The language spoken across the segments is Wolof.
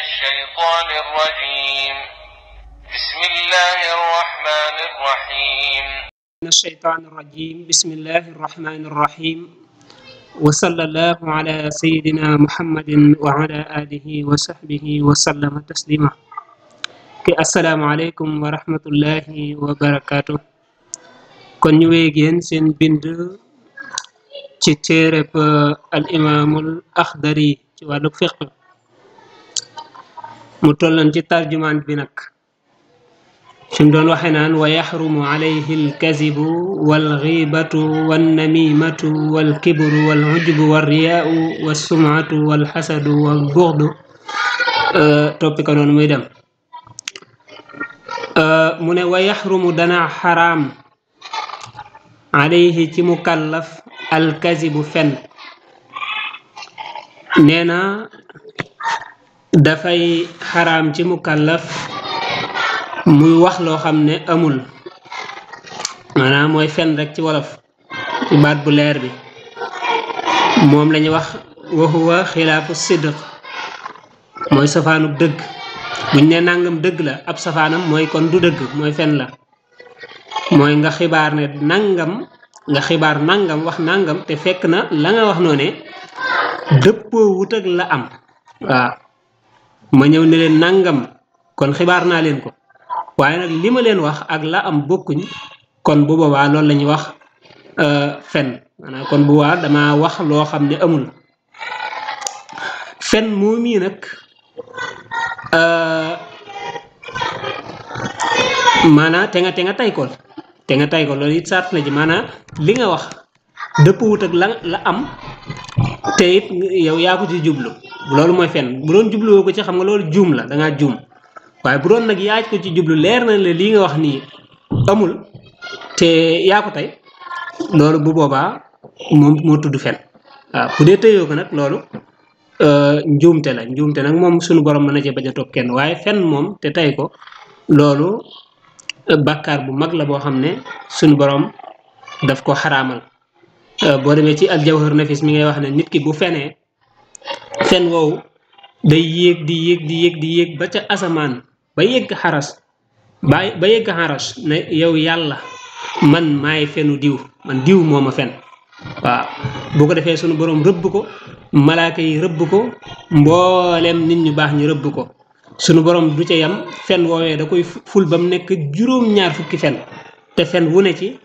الشيطان الرجيم بسم الله الرحمن الرحيم من الشيطان الرجيم بسم الله الرحمن الرحيم وصلى الله على سيدنا محمد وعلى آله وصحبه وسلم تسليما السلام عليكم ورحمة الله وبركاته kon ñu wéy géen seen bind ci téereb al imaamul axdari ci wàllu fiq mu tollan ci tarjumaan bi nag fi mu doon waxe naan wa yaxrumu alayhi alkazibu walxiibatu wannamimatu walkibru walujbu walriyaau walsumatu walxasadu walbuxdu toppi ko noonu muy dem mu ne wa yaxrumu dana xaraam alayhi ci mukallaf alkazibu fen nee na dafay xaraam ci mukallaf muy wax loo xam ne amul maanaam mooy fen rek ci wolof ci baat bu leer bi moom la ñuy wax wa huwa xilaafu sidq mooy safaanub dëgg buñ ne nangam dëgg la ab safaanam mooy kon du dëgg mooy fen la mooy nga xibaar ne nangam nga xibaar nangam wax nangam te fekk na la nga wax noone dëppoo wut ak la am waaw ma ñëw ne leen nangam kon xibaar naa leen ko waaye nag li ma leen wax ak la am bokkuñ kon bu boobaa loolu la ñuy wax fen maanaam kon bu boobaa dama wax loo xam ne amul fen moom yi nag maanaam te nga tay ko loolu it sart la ji maanaam li nga wax dëpp wut ak la am te it yow yaa ko ci jublu loolu mooy fen bu doon jubluwoo ko ci xam nga loolu juum la dangaa juum waaye bu doon nag yaaj ko ci jublu leer na la lii nga wax nii amul te yaa ko tey loolu bu boobaa moom moo tudd fen waaw bu dee tëyoo ko nag loolu njuumte la njuumte nag moom suñu borom mën na cee bañ a topp kenn waaye fen moom te tey ko loolu bàkkaar bu mag la boo xam ne suñu borom daf ko xaraamal boo demee ci al jawhar nafis mi ngay wax ne nit ki bu fenee fen woowu day yéeg di yéeg ba ca asamaan ba yegg xaras ba yegg xaras ne yow yàlla man maay fenu diw man diw moo ma fen waaw bu ko defee sunu borom rëbb ko malaaka yi rëbb ko mboolem nit ñu baax ñu rëbb ko sunu borom du ca yam fen woowee da koy ful ba mu nekk juróom-ñaar fukki fen te fen wu ne ci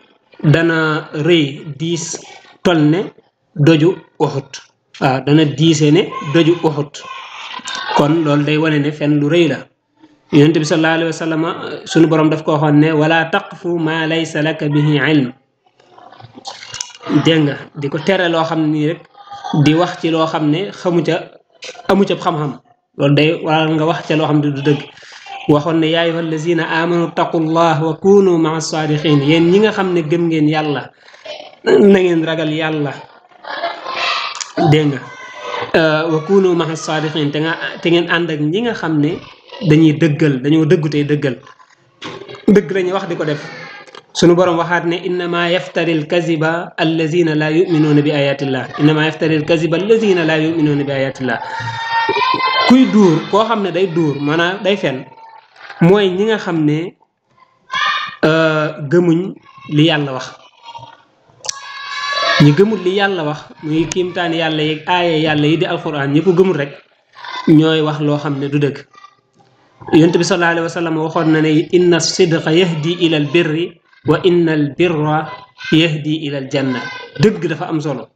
dana rëy diis tol ne doju uxut waaw dana diise ne doju uxut kon loolu day wane ne fen lu rëy la yonent bi sallallahu alayhi wa sallam sunu borom daf ko waxoon ne wala taqfu ma laysa laka bihi ilm dégg nga di ko tere loo xam nii rek di wax ci loo xam ne amu ca xam-xam loolu day waral nga wax ca loo xam ne du dëgg waxoon ne yaa ayyuha allazina amanu taqullah wa kunu maa saadiqin yéen ñi nga xam ne gëm ngeen yàlla na ngeen ragal yàlla dégg nga wa kunu maa saadiqin te ngeen ànd ak ñi nga xam ne dañoo dëggu tey dëggal dëgg lañuy wax di ko def sunu borom waxaat ne innama yaftari alkaziba allazina la yuminuuna bi ayatillah innama yaftari alkaziba allazina la yuminuuna bi ayatillah kuy duur koo xam ne day duur maanaam day fen mooy ñi nga xam ne gëmuñ li yàlla wax ñi gëmul li yàlla wax muy kiimtaani yàlla yeeg aaye yàlla yi di alquran ñi ko gëmul rek ñooy wax loo xam ne du dëgg yonent bi sallallahu alayhi wa sallam waxoon na ne inna sidqa yahdi ila al birri wa inna al birra yahdi ila al janna dëgg dafa am solo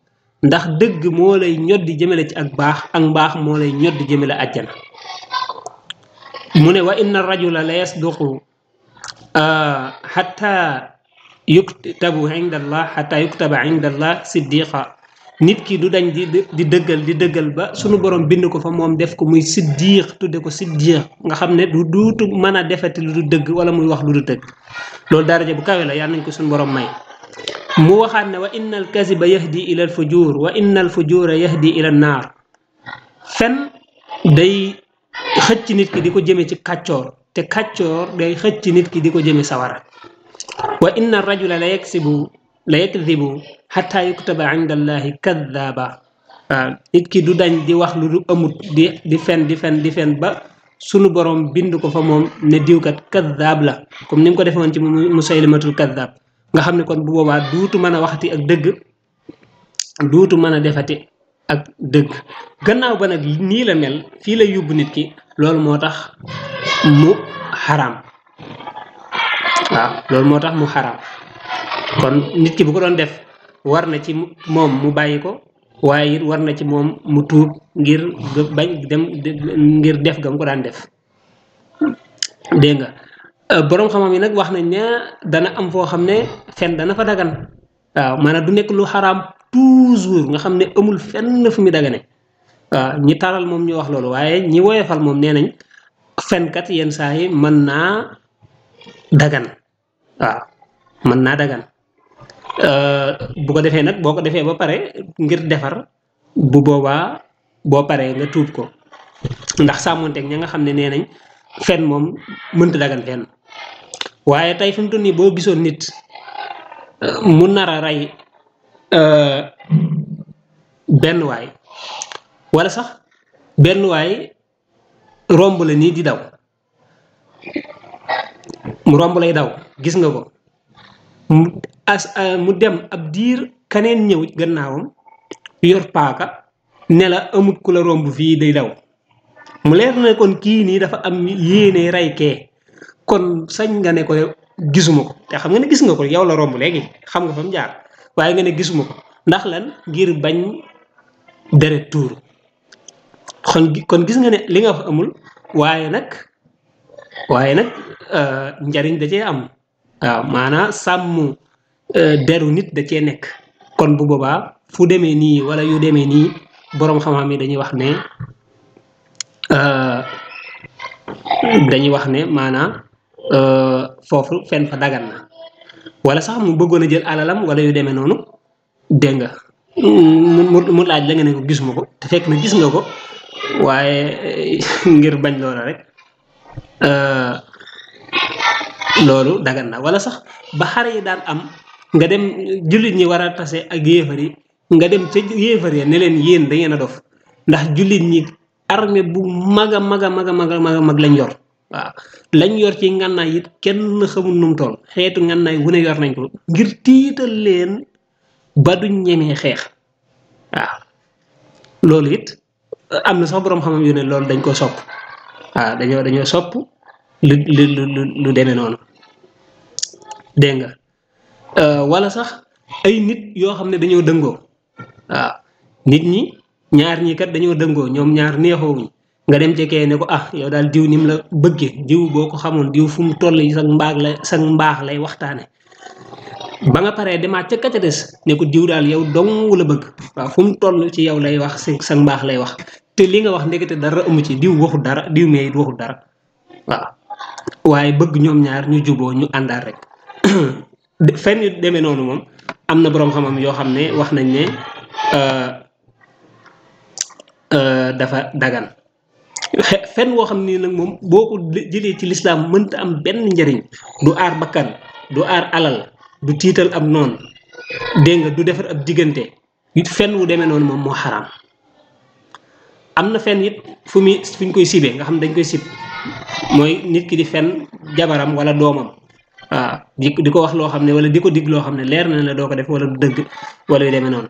ndax dëgg moo lay ñoddi jëmale ci ak baax ak mbaax moo lay ñoddi jëmale àjjana mu ne wa inna rajula la yasduqu xatta yuktabu inda allah xatta yuktaba inda allah siddiqa nit ki du dañ di dëggal ba sunu borom bind ko fa moom def ko muy siddiq tudde ko siddiq nga xam ne du duutu mën a defati lu du dëgg wala muy wax lu du dëgg loolu daraja bu kawe la yàlla nañ ko sunu borom may mu waxaat ne wa inna al kaziba yahdi ila al fujur wa inna al fujura yahdi ila an naar fen day xëcc nit ki di ko jëme ci kàccoor te kàccoor day xëcc nit ki di ko jëme sawara wa inna rajula la yakdibu xatta yuktaba inda allahi kadaba waaw nit ki du dañ di wax lu du amut di fen ba sunu borom bind ko fa moom ne diwkat kaddaab la comme ni mu ko defee woon ci Musaylimatul kaddaab nga xam ne kon bu boobaa duutu mën a waxati ak dëgg duutu mën a defati ak dëgg gannaaw ba nag nii la mel fii la yóbbu nit ki loolu moo tax mu xaraam waaw loolu moo tax mu xaraam kon nit ki bu ko doon def war na ci moom mu bàyyi ko waaye it war na ci moom mu tuub ngir bañ dem ngir def gam ko daan def dégg nga boroom xam-xam yi nag wax nañ ne dana am foo xam ne fen dana fa dagan waaw maanaam du nekk lu xaraam toujours nga xam ne amul fenn fu mu dagane waaw ñi taral moom ñu wax loolu waaye ñi woyofal moom nee nañ fenkat yenn saa yi mën naa dagan waaw mën naa dagan bu ko defee nag boo ko defee ba pare ngir defar bu boobaa boo paree nga tuub ko ndax sàmmonteeg ña nga xam ne nee nañ fen moom mënta dagan fenn waaye tey fi mu toll nii boo gisoon nit mu nar a rey benn waay wala sax benn waay romb la nii di daw mu romb lay daw gis nga ko mu dem ab diir kaneen ñëw gannaawam yor paaka ne la amut ku la romb fii day daw mu leer na kon kii nii dafa am yéene rey kee kon sañ nga ne ko gisuma ko te xam nga ne gis nga ko yow la romb léegi xam nga fa mu jaar waaye nga ne gisuma ko ndax lan ngir bañ deret tuur kon gis nga ne li nga wax amul waaye nag njariñ da cee am waaw maanaam sàmm deru nit da cee nekk kon bu boobaa fu demee nii wala yu demee nii boroom xam-xam yi dañuy wax ne maanaam foofu fen fa dagan na wala sax mu bëggoon a jël alalam wala yu demee noonu dégg nga mu laaj la nga ne ko gisuma ko te fekk na gis nga ko waaye ngir bañ loola rek loolu dagan na wala sax ba xare yi daan am nga dem jullit ñi war a tase ak yéefar yi nga dem ca yéefar ya ne leen yéen da ngeen a dof ndax jullit ñi armée bu mag a mag lañ yor waaw lañ yor ci ngànnaay it kenn xamul nu mu toll xeetu ngànnaay wu ne yor nañ ko ngir tiital leen ba duñ ñemee xeex waaw loolu it am na sax boroom xam-xam yu ne loolu dañ ko sopp waaw dañoo sopp lu demee noonu dégg nga wala sax ay nit yoo xam ne dañoo dëngoo waaw nit ñi ñaar ñi kat dañoo dëngoo ñoom ñaar neexoowuñ nga dem ci kee ne ko yow daal diw ni mu la bëggee diw boo ko xamoon diw fu mu toll yi sa mbaax lay waxtaane ba nga paree demaat ca ka ca des ne ko diw daal yow dong la bëgg waaw fu mu toll ci yow lay wax sa mbaax lay wax te li nga wax ndekete dara amu ci diw waxul dara diw mee it waxul dara waaw waaye bëgg ñoom ñaar ñu juboo ñu àndaar rek fenn yu demee noonu moom am na boroom xam-xam yoo xam ne wax nañ ne dafa dagan fenn woo xam ni nag moom boo ko jëlee ci lislaam mënta am benn njariñ du aar bakkan du aar alal du tiital ab noonu dégg nga du defar ab diggante it fenn wu demee noonu moom moo xaraam am na fenn it fuñ koy sibee nga xam dañ koy sib mooy nit ki di fenn jabaram wala doomam waaw di ko wax loo xam ne wala di ko dig loo xam ne leer na la doo ko def wala du dëgg wala yu demee noonu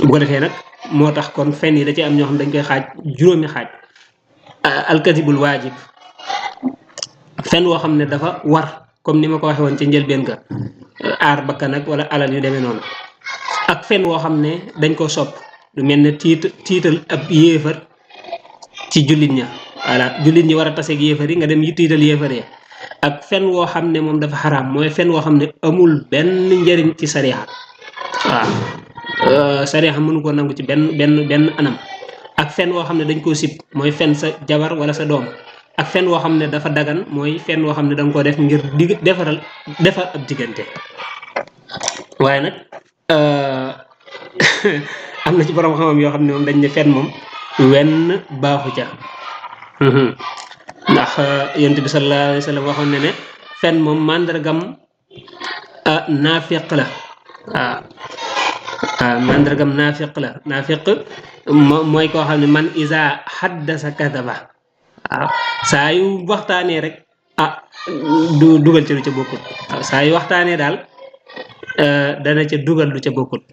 bu ko defee nag moo tax kon fenn yi da ci am ñoo xam dañ koy xaaj juróomi xaaj alkadibul waajib fenn woo xam ne dafa war comme ni ma ko waxee woon ca njëlbeen ga aar bakkan ak wala alal yu demee noonu ak fenn woo xam ne dañ ko sopp lu mel ne tiital ab yéefar ci jullit ña voilà jullit ñi war a taseeg yéefar yi nga dem tiital yéefar ya ak fenn woo xam ne moom dafa xaraam mooy fenn woo xam ne amul benn njariñ ci sariya waaw sariya mënu ko nangu ci benn anam ak fenn woo xam ne dañ koo sib mooy fenn sa jabar wala sa doom ak fenn woo xam ne dafa dagan mooy fenn woo xam ne danga ko def ngir defar ab diggante waaye nag am na ci borom xam-xam yoo xam ne moom dañ ne fenn moom wenn baaxu ca ndax yonent bi sallallahu alayhi wa sallam waxoon ne fenn moom màndargam naafiq la waaw mandargam naafiq la naafiq mooy koo xam ne man isa haddasa kadaba waaw saa yu waxtaanee rek du dugal ca lu ca bokkut waaw saa yu waxtaanee daal dana ca dugal lu ca bokkut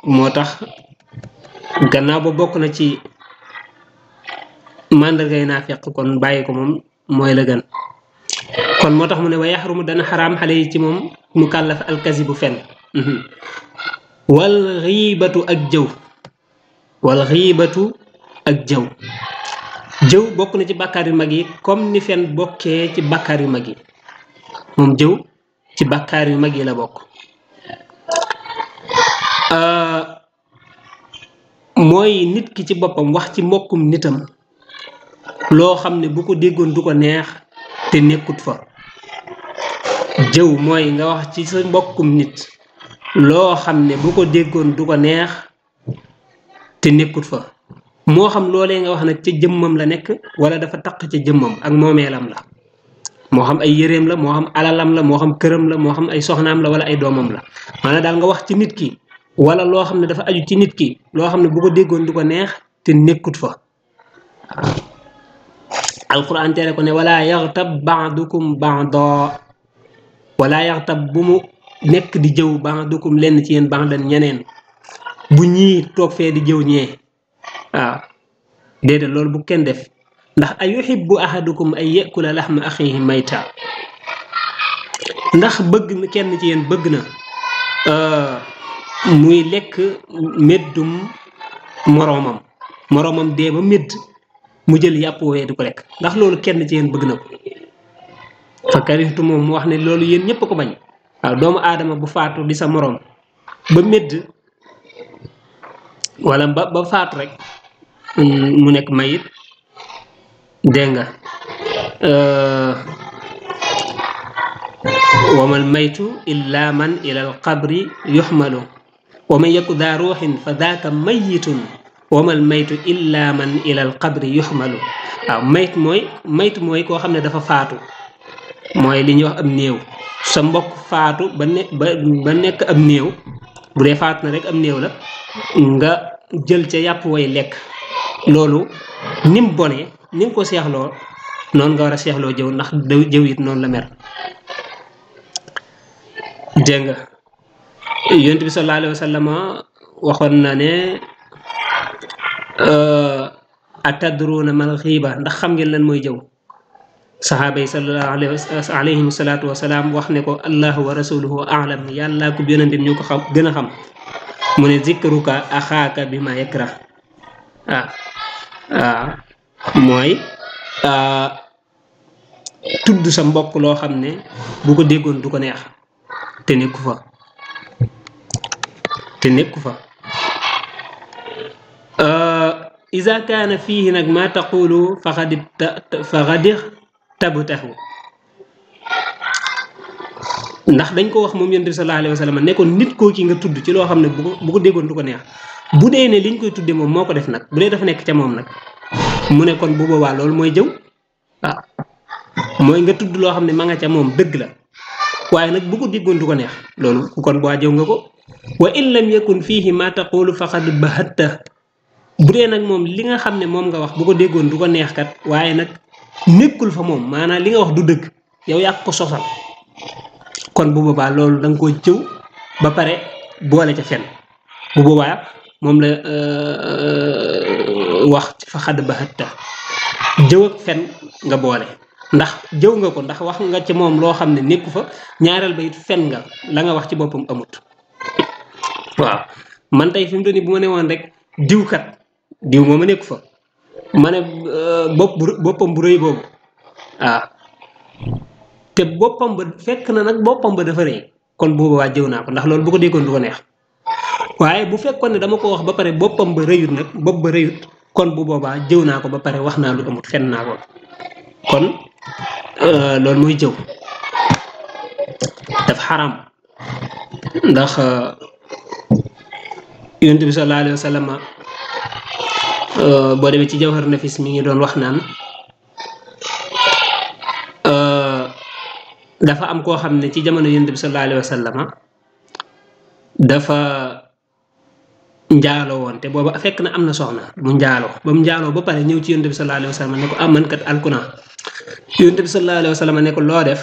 moo tax gannaaw ba bokk na ci mandargay naafiq kon bàyyi ko moom mooy la gën kon moo tax mu ne wa yaxrumu dana xaraam xale yi ci moom mu kàllaf alkasibu fen wal xiibatu ak jëw wal xiibatu ak jëw jëw bokk na ci bàkkaar yu mag yi comme ni fen bokkee ci bàkkaar yu mag yi moom jëw ci bàkkaar yu mag yi la bokk mooy nit ki ci boppam wax ci mbokkum nitam loo xam ne bu ko déggoon du ko neex te nekkut fa jëw mooy nga wax ci sa mbokkum nit loo xam ne bu ko déggoon du ko neex te nekkut fa moo xam loolee nga wax nag ca jëmmam la nekk wala dafa taq ca jëmmam ak moomeelam la moo xam ay yëreem la moo xam alalam la moo xam këram la moo xam ay soxnaam la wala ay doomam la maanaam daal nga wax ci nit ki wala loo xam ne dafa aju ci nit ki loo xam ne bu ko déggoon du ko neex te nekkut fa alquran tere ko ne wala yaxtab baadukum baada wala yaxtab bu mu nekk di jëw baadukum lenn ci yéen baadan ñeneen bu ñii toog fee di jëw ñee waaw déedéet loolu bu kenn def ndax ay yuhibbu ahadukum ay yakula laxma axihi mayta ndax bëgg na kenn ci yéen bëgg na muy lekk méddum moroomam dee ba médd mu jël yàpp woowee di ko lekk ndax loolu kenn ci yéen bëgg na ko fa karihtu moom mu wax ne loolu yéen ñëpp ko bañ waaw doomu aadama bu faatu di sa moroom ba médd wala ba faatu rek mu nekk mayit dégg nga wamal maytu illa man ila al qabri yuxmalu wa man yaku daa ruuxin fa daaka mayitun wamal maytu illa man ila al qabri yuxmalu waaw maytu mooy koo xam ne dafa faatu mooy li ñuy wax am néew sa mbokk faatu ba nekk am néew bu dee faatu na rek am néew la nga jël ca yàpp way lekk loolu nim bone ni nga ko seexloo noonu nga war a seexloo jëw ndax jëw it noonu la mer dégg nga yonent bi sallallahu alayhi wa sallam waxoon na ne atadruuna mal xiiba ndax xam ngeen lan mooy jëw saxaaba yi sallallahu alayhi salaatu wasalaam wax ne ko allahu wa rasuluhu aalam yàlla ko yonentam ñu ko xam gën a xam mu ne zikruka axaaka bi ma yakrah mooy tudd sa mbokk loo xam ne bu ko déggoon du ko neex te nekku fa iza kaana fiihi nag ma taqulu faxadi tabtahu ndax dañ ko wax moom yonent bi sallallahu alayhi wa sallam ne ko nit koo ki nga tudd ci loo xam ne bu ko déggoon du ko neex bu dee ne liñ koy tudde moom moo ko def nag bu dee dafa nekk ca moom nag mu ne kon bu boobaa loolu mooy jëw waaw mooy nga tudd loo xam ne ma nga ca moom dëgg la waaye nag bu ko déggoon du ko neex loolu kon boo jëw nga ko wa in lam yakun fiihi ma taqulu faqad bahatta bu dee nag moom li nga xam ne moom nga wax bu ko déggoon du ko neex kat waaye nag nekkul fa moom maanaam li nga wax du dëgg yow yaa ko sosal kon bu boobaa loolu da nga koy jëw ba pare boole ca fen bu boobaa moom la wax fa xadd ba xatta jëw ak fen nga boole ndax jëw nga ko ndax wax nga ci moom loo xam ne nekku fa ñaareel ba it fen nga la nga wax ci boppam amut waaw man tey fi mu toll nii bu ma ne woon rek diw mooma nekku fa ma ne boppam bu rëy boobu waaw te boppam ba fekk na nag boppam ba dafa rëy kon bu boobaa jëw naa ko ndax loolu bu ko déggoon du ko neex waaye bu fekkoon ne dama ko wax ba pare boppam ba rëyut nag bopp ba rëyut kon bu boobaa jëw naa ko ba pare wax naa lu amut fen naa ko kon loolu mooy jëw dafa xaram ndax yonent bi sallallahu alayhi wa sallam boo demee ci jawhar nafis mi ngi doon wax naan dafa am koo xam ne ci jamono yonent bi sallallahu alayhi wa sallam dafa njaaloo woon te booba fekk na am na soxna mu njaaloo ba mu njaaloo ba pare ñëw ci yonent bi sallallahu alayhi wa sallam ne ko man kat alkuna yonent bi sallallahu alayhi wa sallam ne ko loo def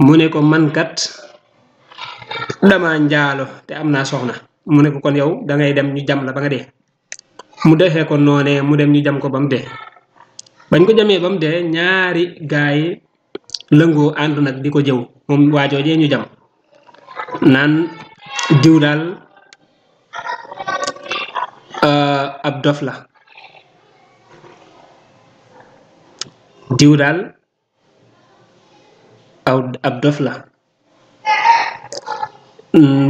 mu ne ko man kat dama njaalo te am naa soxna mu ne ko kon yow da ngay dem ñu jam la ba nga dee mu defee ko noonee mu dem ñu jam ko ba mu dee bañ ko jamee ba mu dee ñaari gaay yi lëngoo ànd nag di ko jëw moom waajoojee ñu jam naan diw daal ab dof la diw daal ab dof la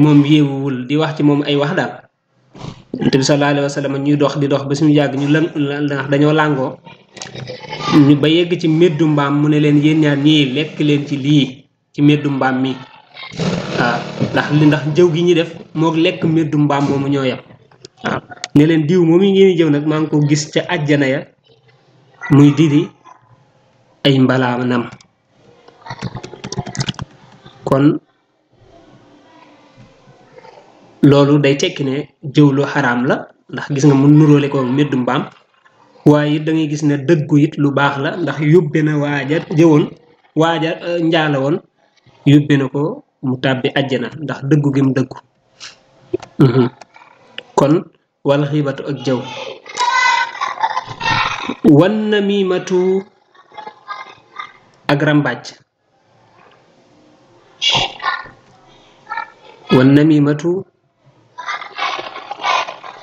moom yéewuwul di wax ci moom ay wax daal Yonent bi sallallahu alayhi wa sallam ñuy dox di dox ba suñu yàgg ñu ndax dañoo làngoo ñu ba yegg ci meddu mbaam mu ne leen yéen ñaar ñii lekk leen ci lii ci meddu mbaam mi waaw ndax jëw gi ñuy def moog lekk meddu mbaam moomu ñoo yem waaw ne leen diw moom yi ngeen jëw nag maa ngi ko gis ca àjjana ya muy didi ay mbalaanam kon loolu day tekki ne jëw lu xaraam la ndax gis nga mu nuróole ko meddu mbaam waaye it da ngay gis ne dëggu it lu baax la ndax yóbbe na waaja jëwoon waaja njaala woon yóbbe na ko mu tàbbi àjjana ndax dëggu gi mu dëggu kon wal xiibatu ak jëw wan namimatu ak rambàcc wan namimatu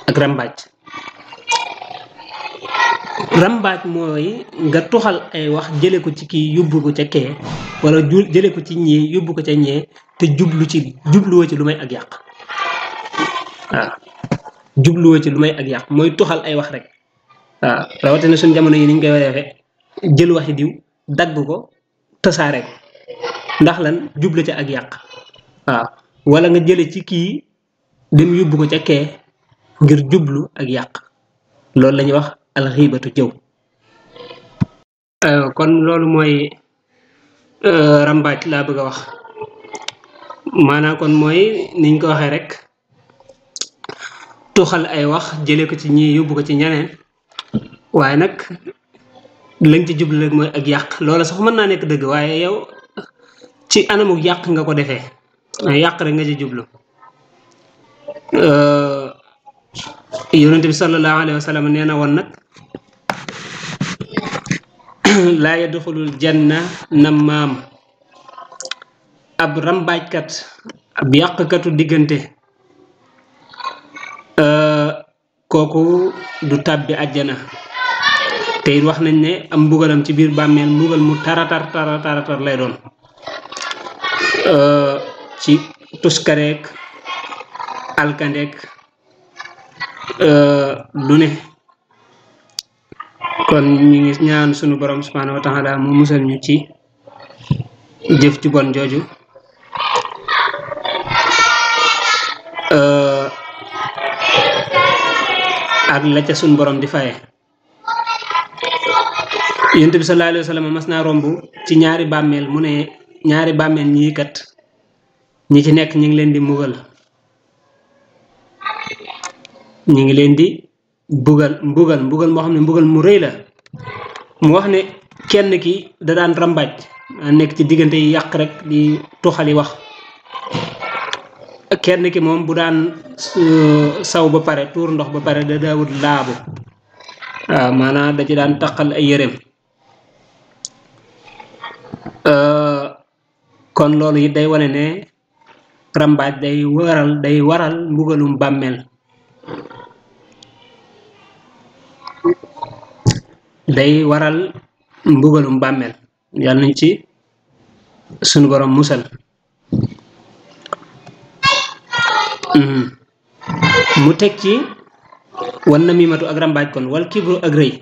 ak rambàcc rambaaj mooy nga tuxal ay wax jële ko ci kii yóbbu ko ca kee wala jële ko ci ñii yóbbu ko ca ñee te jubluwoo ci lu may ak yàq waaw jubluwoo ci lu may ak yàq mooy tuxal ay wax rek waaw rawatina suñ jamono yi niñ koy defee jël waxi diw dagg ko tasaare ko ndax lan jublu ca ak yàq waaw wala nga jële ci kii dem yóbbu ko ca kee ngir jublu ak yàq loolu la ñuy wax alxiibatu jëw kon loolu mooy rambaaj laa bëgg a wax maanaam kon mooy niñ ko waxee rek tuxal ay wax jële ko ci ñii yóbbu ko ci ñeneen waaye nag lañ ci jublu rek mooy ak yàq loola sax mën naa nekk dëgg waaye yow ci anamuk yàq nga ko defee yàq rek nga ci jublu yonent bi sallallahu alayhi wa sallam nee na woon nag laa yadxulul janna nammaam ab rambaajkat ab yàqkatu diggante kooku du tàbbi àjjana te it wax nañ ne am mbugalam ci biir bàmmeel mbugal mu taratar lay doon ci tuskareek alkandeek lu ne kon ñu ngi ñaan sunu borom subhanahu wa taala mu musal ñu ci jëf ju bon jooju ak la ca sunu borom di faye yonent bi sallallahu alayhi wa sallam mas naa romb ci ñaari bàmmeel mu ne ñaari bàmmeel ñii kat ñi ci nekk ñi ngi leen di mbugal ñi ngi leen di mbugal moo xam ne mbugal mu rëy la mu wax ne kenn ki da daan rambaaj nekk ci diggante yi yàq rek di tuxali wax kenn ki moom bu daan saw ba pare tuur ndox ba pare da daawut laabu waaw maanaam da ci daan taqal ay yëreem kon loolu it day wane ne rambaaj day waral mbugalum bàmmeel day waral mbugalum bàmmeel yàlla nañ ci sunu borom musal mu teg ci wan namimatu ak rambaaj kon wal kibru ak rëy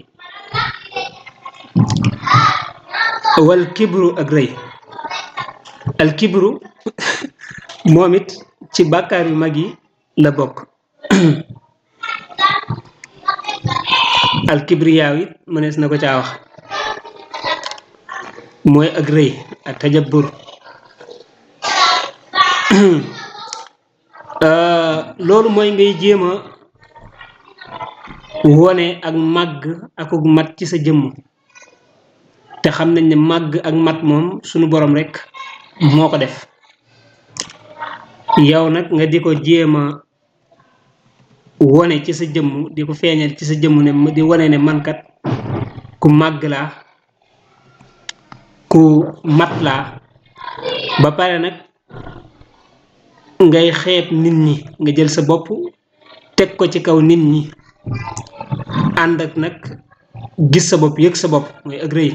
al kibru moom it ci bàkkaar yu mag yi la bokk al kibriyaaw it mënees na ko caa wax mooy ak rëy ak tajabbur loolu mooy ngay jéem a wone ak màgg ak mat ci sa jëmm te xam nañ ne màgg ak mat moom sunu borom rek moo ko def yow nag nga di ko jéem a wone ci sa jëmm di ko feeñal ci sa jëmm ne di wone ne mankat ku màgg laa ku mat laa ba pare nag ngay xeeb nit ñi nga jël sa bopp teg ko ci kaw nit ñi ànd ak nag gis sa bopp yëg sa bopp mooy ak rëy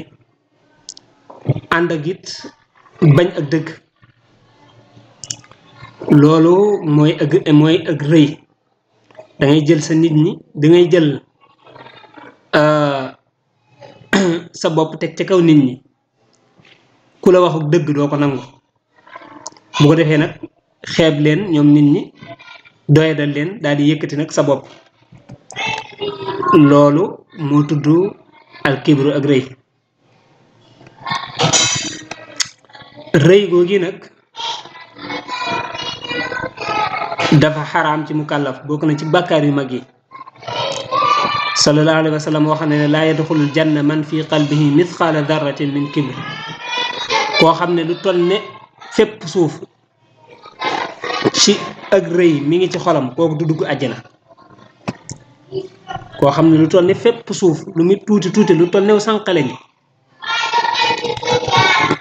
ànd ak it bañ ak dëgg loolu mooy ak rëy da ngay jël sa nit ñi da ngay jël sa bopp teg ci kaw nit ñi ku la waxuk dëgg doo ko nangu bu ko defee nag xeeb leen ñoom nit ñi doyadal leen daal di yëkkati nag sa bopp loolu moo tudd alkibru ak rëy rëy googi nag dafa xaraam ci mukallaf bokk na ci bàkkaar yu mag yi sallallahu alayhi wa sallam wax na ne laa yadxulul janna man fi qalbihi mithqaala darratin min kibr koo xam ne lu toll ne fépp suuf ci ak rëy mi ngi ci xolam kooku du dugg àjjana koo xam ne lu toll ne fépp suuf lu muy tuuti tuuti lu toll new sànqale ni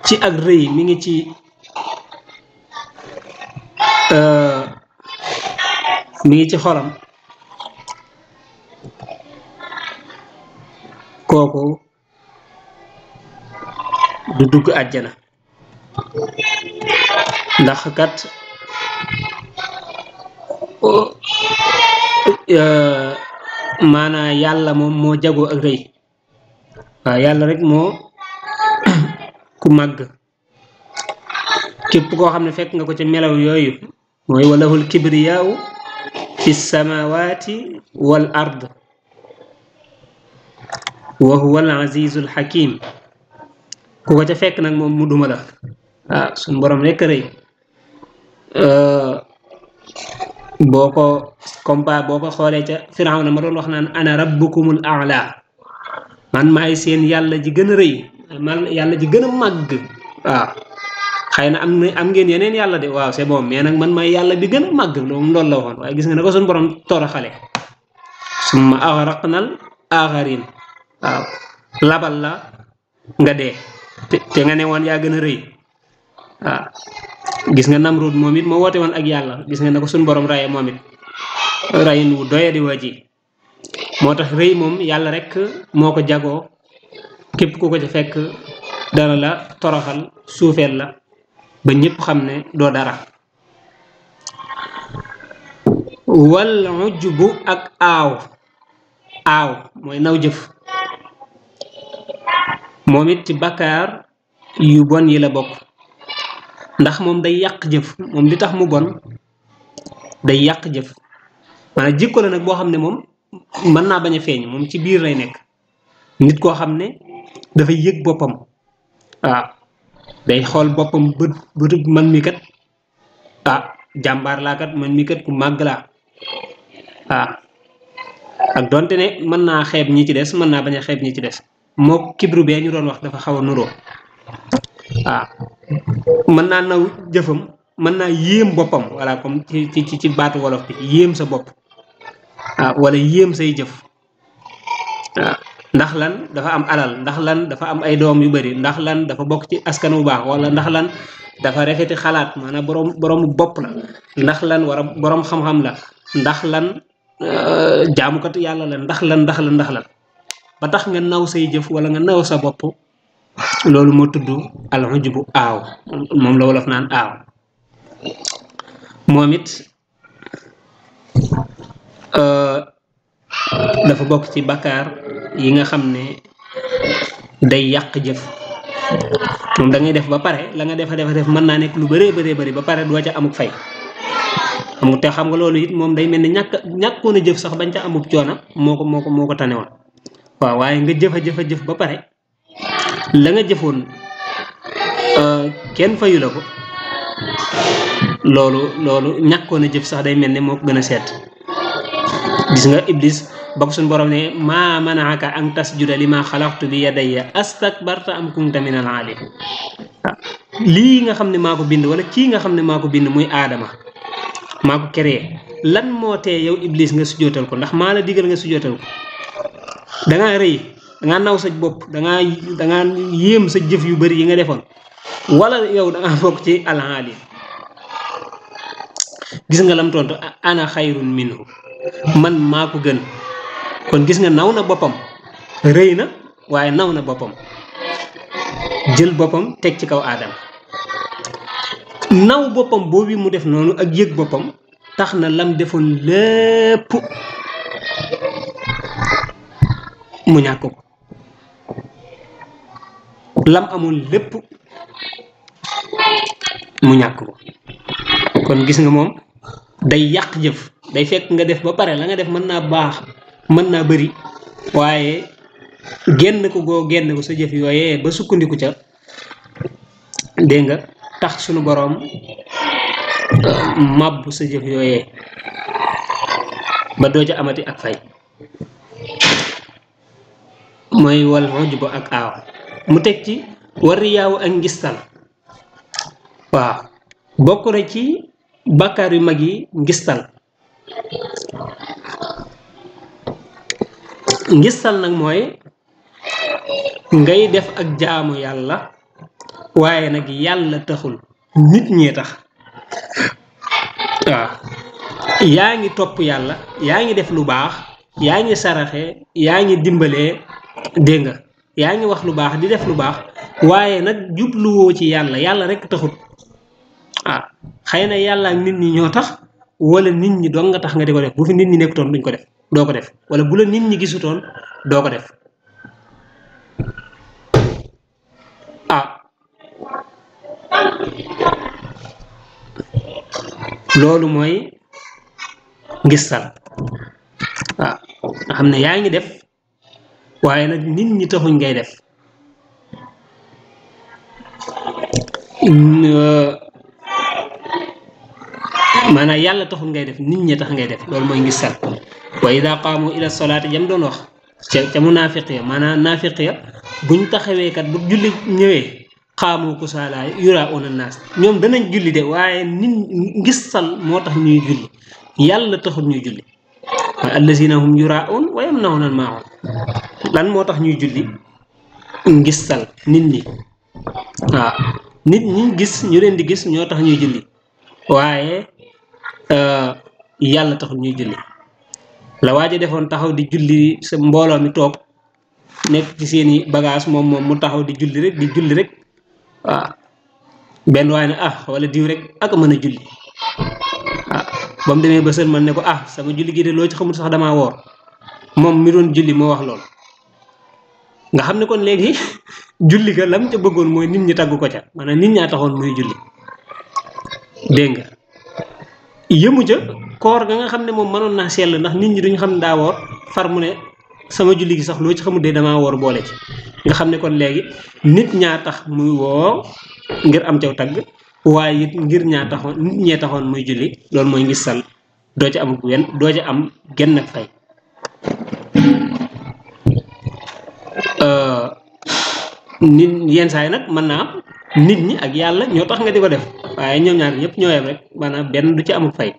ci ak rëy mi ngi ci xolam kooku du dugg àjjana ndax kat maanaa yàlla moom moo jagoo ak rëy waaw yàlla rek moo ku màgg képp koo xam ne fekk nga ko ci melaw yooyu mooy walahul kibriyaau fi samawati wal ard wa huwa al azizul hakim ku ko ca fekk nag moom mu duma la suñ borom rekk rëy boo ko xoolee ca Firawna ma doon wax naan ana rabbukumul a'la man maay seen yàlla ji gën a rëy man yàlla ji gën a màgg waaw xëy na am ngeen yeneen yàlla de waaw c'est bon mais nag man maay yàlla bi gën a màgg loolu la waxoon waaye gis nga ne ko suñ borom toroxale summa aghraqnal akharin waaw labal la nga dee te nga ne woon yaa gën a rëy waaw gis nga Namrud moom it moo woote woon ak yàlla gis nga ne ko suñ borom raye moom it rayin wu doye di waji moo tax rëy moom yàlla rek moo ko jagoo képp ku ko ca fekk dana la toroxal suufeel la ba ñëpp xam ne doo dara wal ujbu ak aaw mooy naw jëf moom it ci bakkaar yu bon yi la bokk ndax moom day yàq jëf moom li tax mu bon day yàq jëf maanaam jikko la nag boo xam ne moom mën naa bañ a feeñ moom ci biir lay nekk nit koo xam ne dafay yëg boppam waaw day xool boppam bët man mi kat jàmbaar laa kat man mi kat ku màgg laa ak donte ne mën naa xeeb ñi ci des mën naa bañ a xeeb ñi ci des moo kibru bee ñu doon wax dafa xaw a nuroo mën naa naw jëfam mën naa yéem boppam voilà comme ci baatu wolof bi yéem sa bopp wala yéem say jëf ndax lan dafa am alal ndax lan dafa am ay doom yu bari ndax lan dafa bokk ci askan wu baax wala ndax lan dafa rafeti xalaat maanaam borom bopp la ndax lan wara borom xam-xam la ndax lan jaamukat yàlla la ndax lan ba tax nga naw say jëf wala nga naw sa bopp loolu moo tudd al ujbu aaw moom la wolof naan aaw moom it dafa bokk ci bakkaar yi nga xam ne day yàq jëf moom da ngay def ba pare la nga def mën naa nekk lu bëree bëri ba pare doo ca amuk fay xam nga loolu it moom day mel ne ñàkkoon a jëf sax bañ ca amub coona moo ko tane woon waaw waaye nga jëf ba pare la nga jëfoon kenn fayu la ko loolu ñàkkoon a jëf sax day mel ne moo ko gën a seet gis nga iblis ba ko suñu borom ne maa manaaka an tasjuda li ma xalaqtu bi yadayya astakbarta am kunta min al aalin lii nga xam ne maa ko bind wala kii nga xam ne maa ko bind muy aadama maa ko créé lan moo tee yow iblis nga sujootal ko ndax maa la digal nga sujootal ko dangaa rëy dangaa naw sa bopp dangaa yéem sa jëf yu bari yi nga defoon wala yow dangaa bokk ci al aalin gis nga lam tontu ana xayrun minhu man maa ko gën kon gis nga naw na boppam rëy na waaye naw na boppam jël boppam teg ci kaw aadama naw boppam boobu mu def noonu ak yëg boppam tax na lam defoon lépp mu ñàkk ko lam amoon lépp mu ñàkk ko kon gis nga moom day yàq jëf day fekk nga def ba pare la nga def mën naa baax mën naa bëri waaye génn ko sa jëf yooyee ba sukkandiku ca dégg nga tax sunu boroom màbb sa jëf yooyee ba doo ca amati ak fay mooy wal ujbu ak aaw mu teg ci war riyaawu ak ngistal waaw bokk na ci bàkkaar yu mag yi ngistal nag mooy ngay def ak jaamu yàlla waaye nag yàlla taxul nit ñee tax waaw yaa ngi topp yàlla yaa ngi def lu baax yaa ngi saraxe yaa ngi dimbalee dégg nga yaa ngi wax lu baax di def lu baax waaye nag jubluwoo ci yàlla rekk taxut xëy na yàlla ak nit ñi ñoo tax wala nit ñi dong nga tax nga di ko def bu fi nit ñi nekkutoon duñ ko def doo ko def wala bu la nit ñi gisutoon doo ko def loolu mooy ngistal nga xam ne yaa ngi def waaye nag nit ñi taxuñ ngay def maanaam yàlla taxul ngay def nit ñi tax ngay def loolu mooy ngistal wa ida qaamu ila solaati jam doon wax ca munaafiq ya maanaam naafiq ya buñ taxawee kat bu julli ñëwee xaamu kusaala yuraa'uuna naas ñoom danañ julli de waaye nit ngistal moo tax ñuy julli yàlla taxul ñuy julli waaye allazina hum yuraa'uun wa yamna'uuna al-maa'uun lan moo tax ñuy julli ngistal nit ñi nit ñi gis ñu leen di gis ñoo tax ñuy julli waaye yàlla taxul ñuy julli la waaja defoon taxaw di julli sa mbooloo mi toog nekk ci seeni bagage moom mu taxaw di julli rek benn waaye ne wala diw rek ak mën a julli ba mu demee ba sën man ne ko sama julli gi de loo ci xamul sax damaa woor moom mi doon julli moo wax loolu nga xam ne kon léegi julli ga lam ca bëggoon mooy nit ñi tagg ko ca maanaam nit ñaa taxoon muy julli dégg nga yëmu ca koor ga nga xam ne moom mënoon naa sell ndax nit ñi duñ xam daa woor far mu ne sama julli gi sax loo ci xamul de damaa woor boole ci nga xam ne kon léegi nit ñaa tax muy woo ngir am caw tagg waaye it ngir nit ñee taxoon muy julli loolu mooy ngistal doo ca am genn ak fay nit yenn saa yi nag mën naa am nit ñi ak yàlla ñoo tax nga di ko def waaye ñoom ñaar ñëpp ñoo yem rek maanaam benn du ci amul fay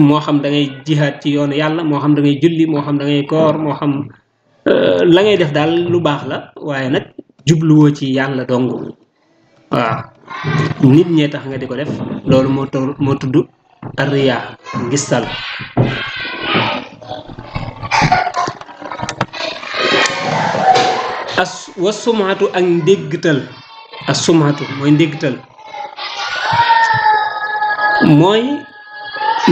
moo xam da ngay jihaad ci yoonu yàlla moo xam da ngay julli moo xam da ngay koor moo xam la ngay def daal lu baax la waaye nag jubluwoo ci yàlla dong waaw nit ñee tax nga di ko def loolu moo tudd arriya ngistal wa sumatu ak ndéggtal as sumatu mooy ndéggtal mooy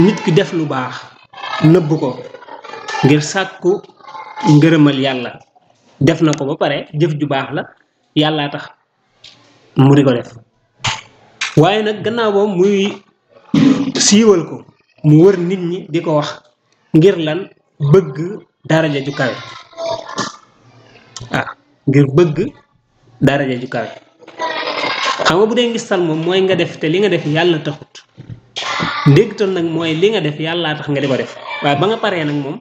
nit ki def lu baax nëbb ko ngir sàkku ngërëmal yàlla def na ko ba pare jëf ju baax la yàllaa tax mu di ko def waaye nag gannaaw boobu muy siiwal ko mu wër nit ñi di ko wax ngir lan bëgg daraja ju kawe ngir bëgg daraja ju kawe xam nga bu dee ngistal moom mooy nga def te li nga def yàlla taxut ndéggtal nag mooy li nga def yàllaa tax nga di ko def waaye ba nga paree nag moom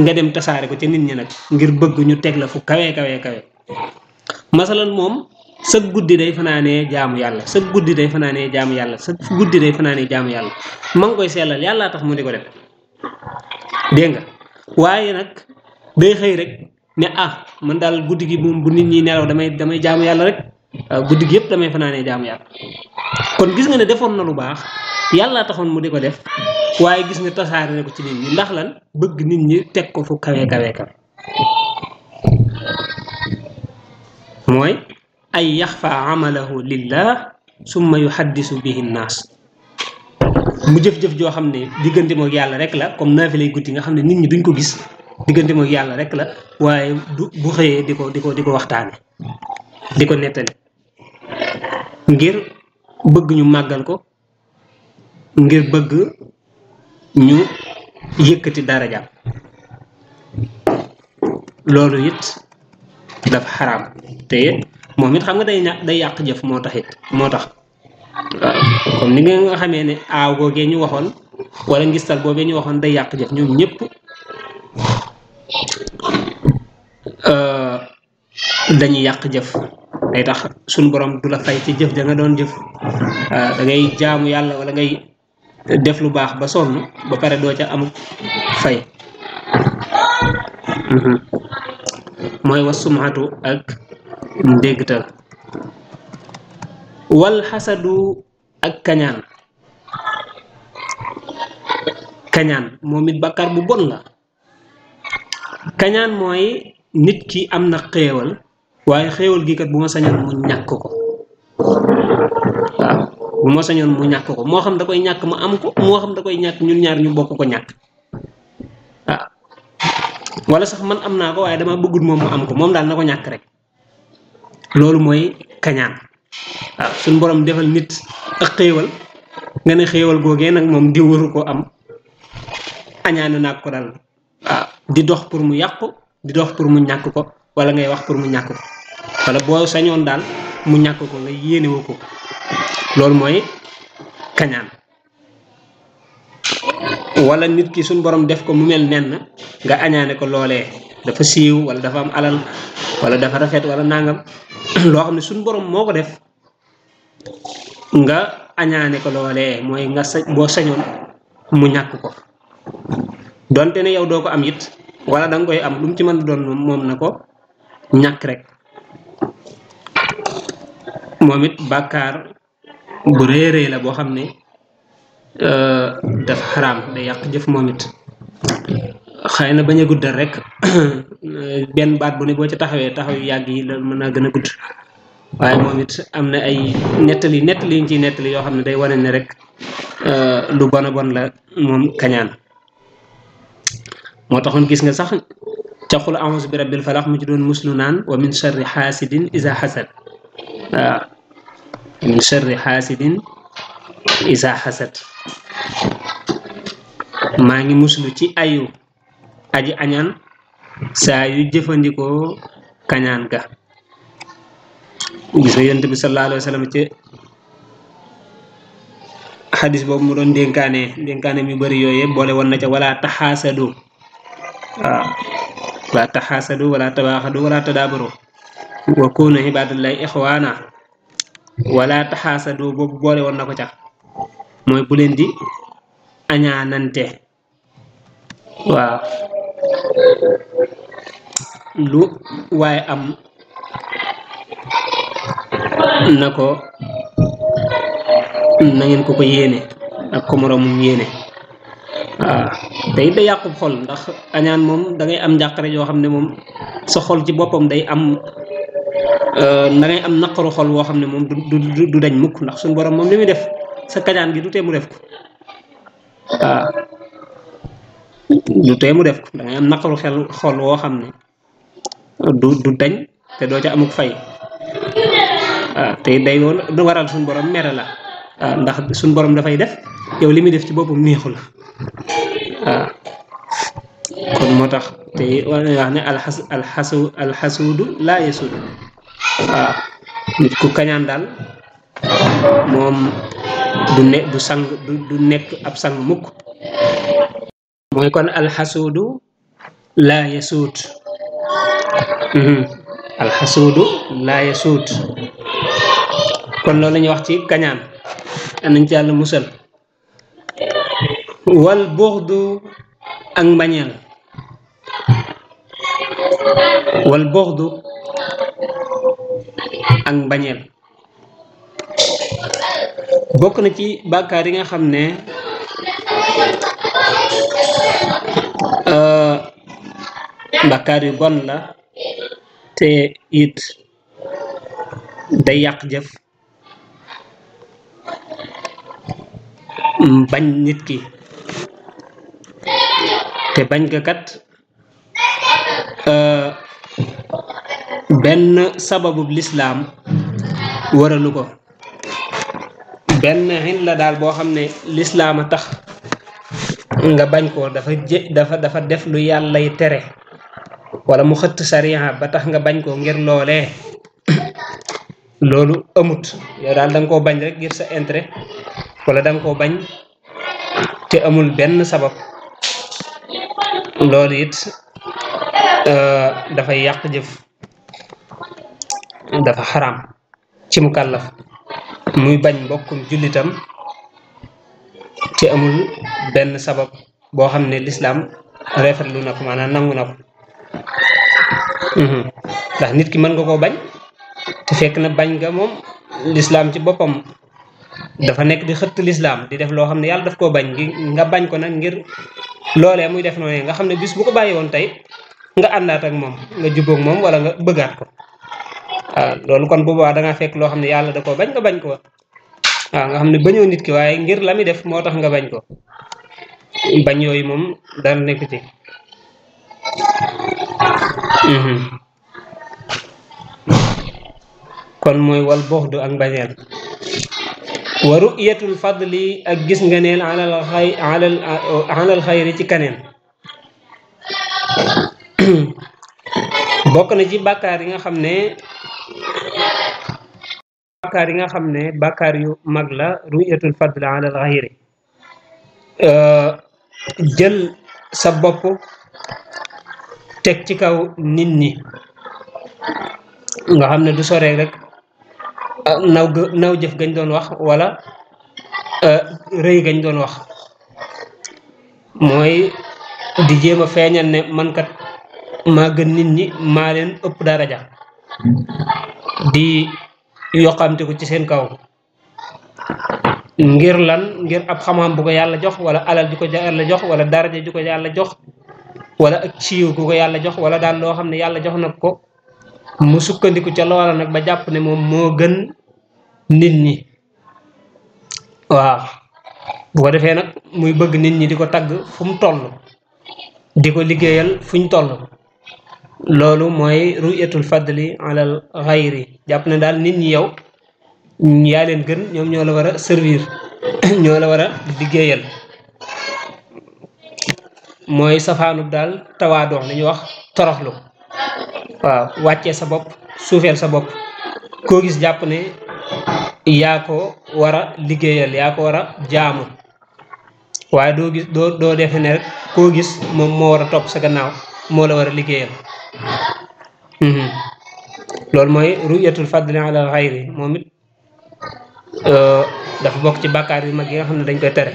nga dem tasaare ko ca nit ñi nag ngir bëgg ñu teg la fu kawe masalan moom sa guddi day fanaanee jaamu yàlla sa guddi day fanaanee jaamu yàlla sa guddi day fanaanee jaamu yàlla ma ngi koy sellal yàllaa tax mu di ko def dégg nga waaye nag day xëy rek ne man daal guddi gi moom bu nit ñi nelaw damay jaamu yàlla rek guddi gi yëpp damay fanaanee jaamu yàlla kon gis nga ne defoon na lu baax yàllaa taxoon mu di ko def waaye gis nga tasaare ne ko ci nit ñi ndax lan bëgg nit ñi teg ko fu kawe mooy ay yaxfa amalahu lillah summa yuhaddisu bihi nnaas mu jëf-jëf joo xam ne diggante moog yàlla rek la comme naafilay guddi nga xam ne nit ñi duñ ko gis diggante moog yàlla rek la waaye bu xëyee di ko waxtaane di ko nettali ngir bëgg ñu màggal ko ngir bëgg ñu yëkkati daraja loolu it dafa xaraam te moom it xam nga day yàq jëf moo tax waaw comme ni nga xamee ne aaw googee ñu waxoon wala ngistal boobee ñu waxoon day yàq jëf ñoom ñëpp dañuy yàq jëf day tax suñu borom du la fay ci jëf da nga doon jëf da ngay jaamu yàlla wala ngay def lu baax ba sonn ba pare doo ca amul fay mooy wa sumhatu ak ndéggtal wal xasadu ak kañaan moom it bàkkaar bu bon la kañaan mooy nit ki am na xéewal waaye xéewal gi kat bu ma sañoon mu ñàkk ko waaw bu ma sañoon mu ñàkk ko moo xam da koy ñàkk ma am ko moo xam da koy ñàkk ñun ñaar ñu bokk ko ñàkk waaw wala sax man am naa ko waaye dama bëggul moom mu am ko moom daal na ko ñàkk rek loolu mooy kañaan waaw suñ borom defal nit ak xéewal nga ne xéewal googee nag moom di waru ko am añaane naag ko daal waaw di dox pour mu yàqu di dox pour mu ñàkk ko wala ngay wax pour mu ñàkk ko wala boo sañoon daal mu ñàkk ko nga yéenewu ko loolu mooy kañaan wala nit ki suñ borom def ko mu mel nenn nga añaane ko loolee dafa siiw wala dafa am alal wala dafa rafet wala nangam loo xam ne suñ borom moo ko def nga añaane ko loolee mooy nga boo sañoon mu ñàkk ko donte ne yow doo ko am it wala da nga koy am lu mu ci mën doon moom na ko ñàkk rek moom it bàkkaar bu réeree la boo xam ne dafa xaraam day yàq jëf moom it xëy na bañ a guddal rek benn baat bu ne boo ci taxawee taxaw yu yàgg yi la mën naa gën a gudd waaye moom it am na ay nettali ñu ciy nettali yoo xam ne day wane ne rek lu bon a bon la moom kañaan moo taxoon gis nga sax ca qul a'uuzu bi rabbil falaq mu ci doon muslu naan wa min sharri xaasidin iza xasad waaw min sharri xaasidin iza xasad maa ngi muslu ci ayu aji añaan saa yu jëfandikoo kañaan ga gis nga yonent bi sallallahu alayhi wa sallam ci xadis boobu mu doon dénkaane mi bëri yooyu boole woon na ca wala taxaasadu waaw wala taxaasadu wala tabaaxadu wala tadaabaru wa kunu ibadallahi ixwaana wala taxaasadu boobu boole woon na ko ca mooy bu leen di añaanante waaw lu waaye am na ngeen ko yéene ak ko moroomum yéene waaw day yàqub xol ndax añaan moom da ngay am njàqare yoo xam ne moom sa xol ci boppam day am da ngay am naqaru xol woo xam ne moom du dañ mukk ndax suñu borom moom li muy def sa kañaan gi du tee mu def ko waaw du tee mu def ko da ngay am naqaru xol woo xam ne du dañ te doo ca amuk fay waaw te day woon du waral suñu borom mere la waaw ndax suñu borom dafay def yow li muy def ci boppam neexu la waaw kon moo tax te wax ne alxasuudu laa yasuudu waaw nit ku kañaan daal moom du sang du nekk ab sang mukk mooy kon alxasuudu laa yasuut alxasuudu laa yasuut kon loolu la ñuy wax ci kañaan nañ ci yàlla musal wal buxdu ak mbañeel wal buxdu ak mbañeel bokk na ci bàkkaar yi nga xam ne bàkkaar yu bon la te it day yàq jëf bañ nit ki te bañ ga kat benn sababu lislaam waralu ko benn xin la daal boo xam ne lislaam a tax nga bañ ko dafa def lu yàllay tere wala mu xëtt sariya ba tax nga bañ ko ngir loolee loolu amut yow daal da nga koo bañ rek ngir sa intérêt wala da nga koo bañ te amul benn sabab loolu it dafay yàq jëf dafa xaram ci mukallaf muy bañ mbokkum jullitam te amul benn sabab boo xam ne lislaam rafetlu na ko maanaam nangu na ko ndax nit ki mën nga koo bañ te fekk na bañ nga moom lislaam ci boppam dafa nekk di xëtt lislaam di def loo xam ne yàlla daf koo bañ nga bañ ko nag ngir loolee muy def noonu nga xam ne bis bu ko bàyyi woon tey nga àndaat ak moom nga jubboog moom wala nga bëggaat ko waaw loolu kon bu boobaa da ngaa fekk loo xam ne yàlla da koo bañ nga bañ ko waaw nga xam ne bañoo nit ki waaye ngir la muy def moo tax nga bañ ko bañ yooyu moom dara nekk ci kon mooy wal buxdu ak mbañeel wa ru'yatul fadli ak gis ngeneel alal xayri ci kaneen bokk na ci bàkkaar yi nga xam ne bàkkaar yu mag la ru'yatul fadli alal xayri jël sa bopp teg ci kaw nit ñi nga xam ne du soree rek naw jëf gañ doon wax wala rëy gañ doon wax mooy di jéem a feeñal ne man kat maa gën nit ñi maa leen ëpp daraja di yoqamte ko ci seen kaw ngir lan ngir ab xam-xam bu ko yàlla jox wala alal ju ko yàlla jox wala daraja ju ko yàlla jox wala ak siiw gu ko yàlla jox wala daal loo xam ne yàlla jox na ko mu sukkandiku ca loola nag ba jàpp ne moom moo gën nit ñi waaw bu ko defee nag muy bëgg nit ñi di ko tagg fu mu toll di ko liggéeyal fuñ toll loolu mooy ru'yatul fadli alal xayri jàpp ne daal nit ñi yow yaa leen gën ñoom ñoo la war a servir ñoo la war a liggéeyal mooy safaanub daal tawaadoo li ñuy wax toroxlu waaw wàccee sa bopp suufeel sa bopp koo gis jàpp ne yaa ko war a liggéeyal yaa ko war a jaamu waaye doo defe ne rek koo gis moom moo war a topp sa gannaaw moo la war a liggéeyal loolu mooy ru'yatul fadli ala xayri moom it dafa bokk ci bàkkaar yu mag yi nga xam ne dañ koy tere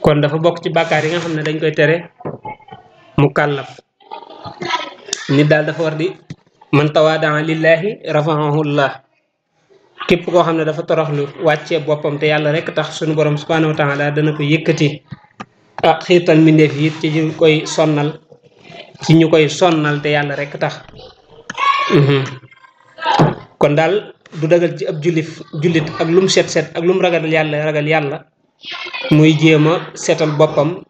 kon dafa bokk ci bàkkaar yi nga xam ne dañ koy tere mu kàllaf nit daal dafa war di man tawaadaa lillahi rafa'ahullah képp koo xam ne dafa toroxlu wàccee boppam te yàlla rek tax suñu borom subhanahu wa taala dana ko yëkkati xiirtal mbindeef yi ci ñu koy sonnal te yàlla rek tax kon daal du dagal ci ab jullit ak lum set ak lum ragal yàlla muy jéem a setal boppam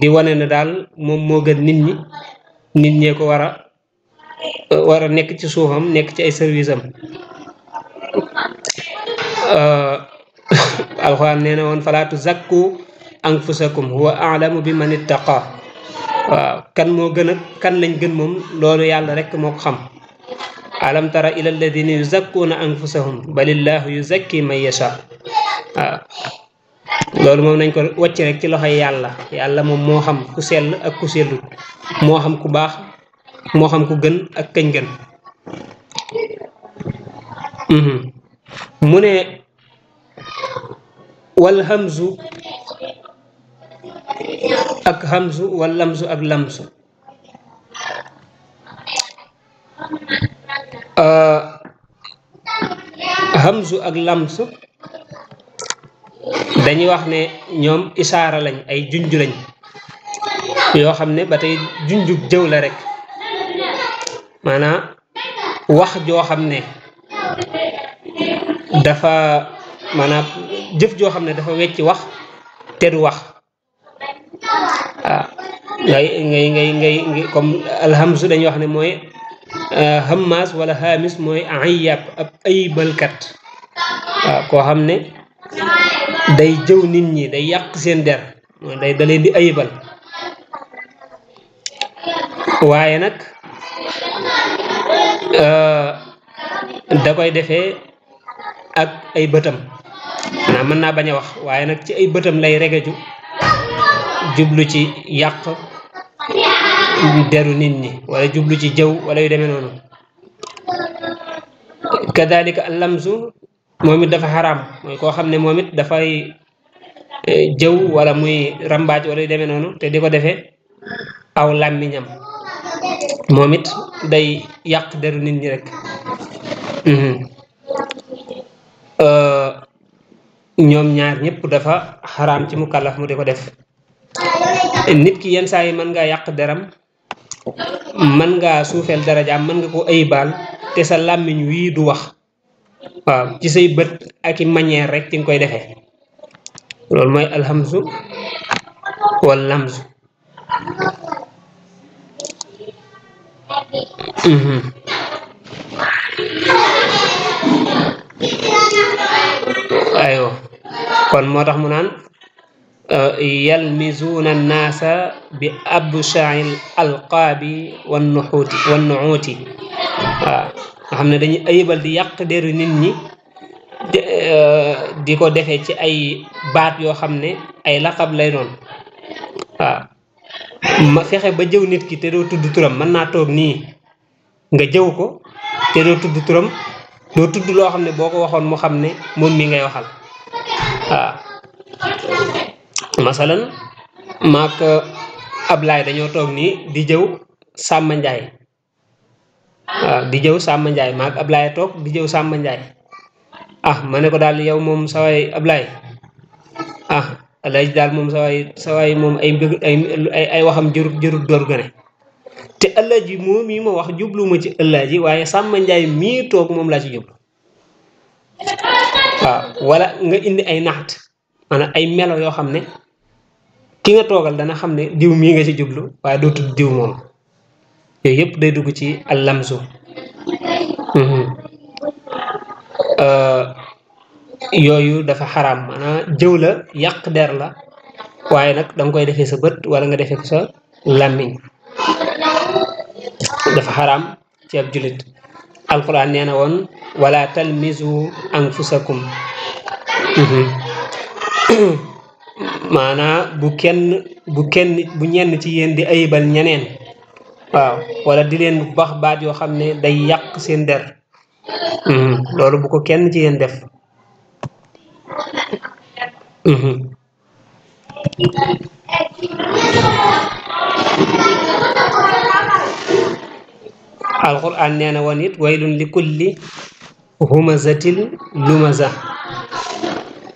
di wane ne daal moom moo gën nit ñee ko war a nekk ci suufam nekk ci ay service am alxuraan nee na woon falaa tuzakku anfusakum huwa a'lamu bi man ittaqa waaw kan moo gën a kan lañ gën moom loolu yàlla rek moo ko xam alam tara ila alladina yuzakkuuna anfusahum balillahu yuzakki man yasha waaw loolu moom nañ ko wàcc rek ci loxoy yàlla yàlla moom moo xam ku sell ak ku sellut moo xam ku baax moo xam ku gën ak kañ gën mu ne wal hamzu ak hamzu wal lamzu ak lamzu hamzu ak lamzu dañuy wax ne ñoom isaara lañ ay junj lañ yoo xam ne ba tey junjug jëw la rek maanaam wax joo xam ne dafa maanaam jëf joo xam ne dafa wecci wax te du wax waaw ngay comme alhamsu dañuy wax ne mooy hammas wala hamis mooy ayab ab aybalkat waaw koo xam ne day jëw nit ñi day yàq seen der day da leen di ayibal waaye nag da koy defee ak ay bëtam maanaam mën naa bañ a wax waaye nag ci ay bëtam lay regeju jublu ci yàq deru nit ñi wala jublu ci jëw wala yu demee noonu kadalika lamzu moom it dafa xaraam mooy koo xam ne moom it dafay jëw wala muy rambaaj wala yu demee noonu te di ko defee aw làmmiñam moom it day yàq deru nit ñi rek ñoom ñaar ñëpp dafa xaraam ci mukallaf mu di ko def nit ki yenn saa yi mën ngaa yàq deram mën ngaa suufeel darajaam mën nga ko ayibal te sa làmmiñ wii du wax waaw ci say bët ak i manière rek ci nga koy defee loolu mooy alhamzu wal lamzu aywa kon moo tax mu naan yalmizuuna annaasa bi absha'il alqaabi wan nuxuuti waaw nga xam ne dañuy ayibal di yàq deru nit ñi di ko defee ci ay baat yoo xam ne ay laqab lay doon waaw ma fexe ba jëw nit ki te doo tudd turam mën naa toog nii nga jëw ko te doo tudd turam doo tudd loo xam ne boo ko waxoon mu xam ne moom mi ngay waxal waaw masalan maak Ablaay dañoo toog nii di jëw Sàmba Njaay waaw di jëw Sàmba Njaay maak Ablaay toog di jëw Sàmba Njaay ma ne ko daal yow moom saway Ablaay Alaaji daal moom saway moom ay waxam jërut door gane te Alaaji moom yi ma wax jubluma ci Alaaji waaye Sàmba Njaay mii toog moom laa ci jublu waaw wala nga indi ay naxt maanaam ay melo yoo xam ne ki nga toogal dana xam ne diw mii nga ci jublu waaye doo tudd diw moom yooyu yëpp day dugg ci allamsu yooyu dafa xaraam maanaam jëw la yàq der la waaye nag danga koy defee sa bët wala nga defee ko sa làmmiñ dafa xaraam ci ab jullit alquran nee na woon wala talmizu anfusakum maanaa bu ñenn ci yéen di ayibal ñeneen waaw wala di leen wax baat yoo xam ne day yàq seen der loolu bu ko kenn ci yéen def alquran nee na woon it waylun li kulli humazatil lumaza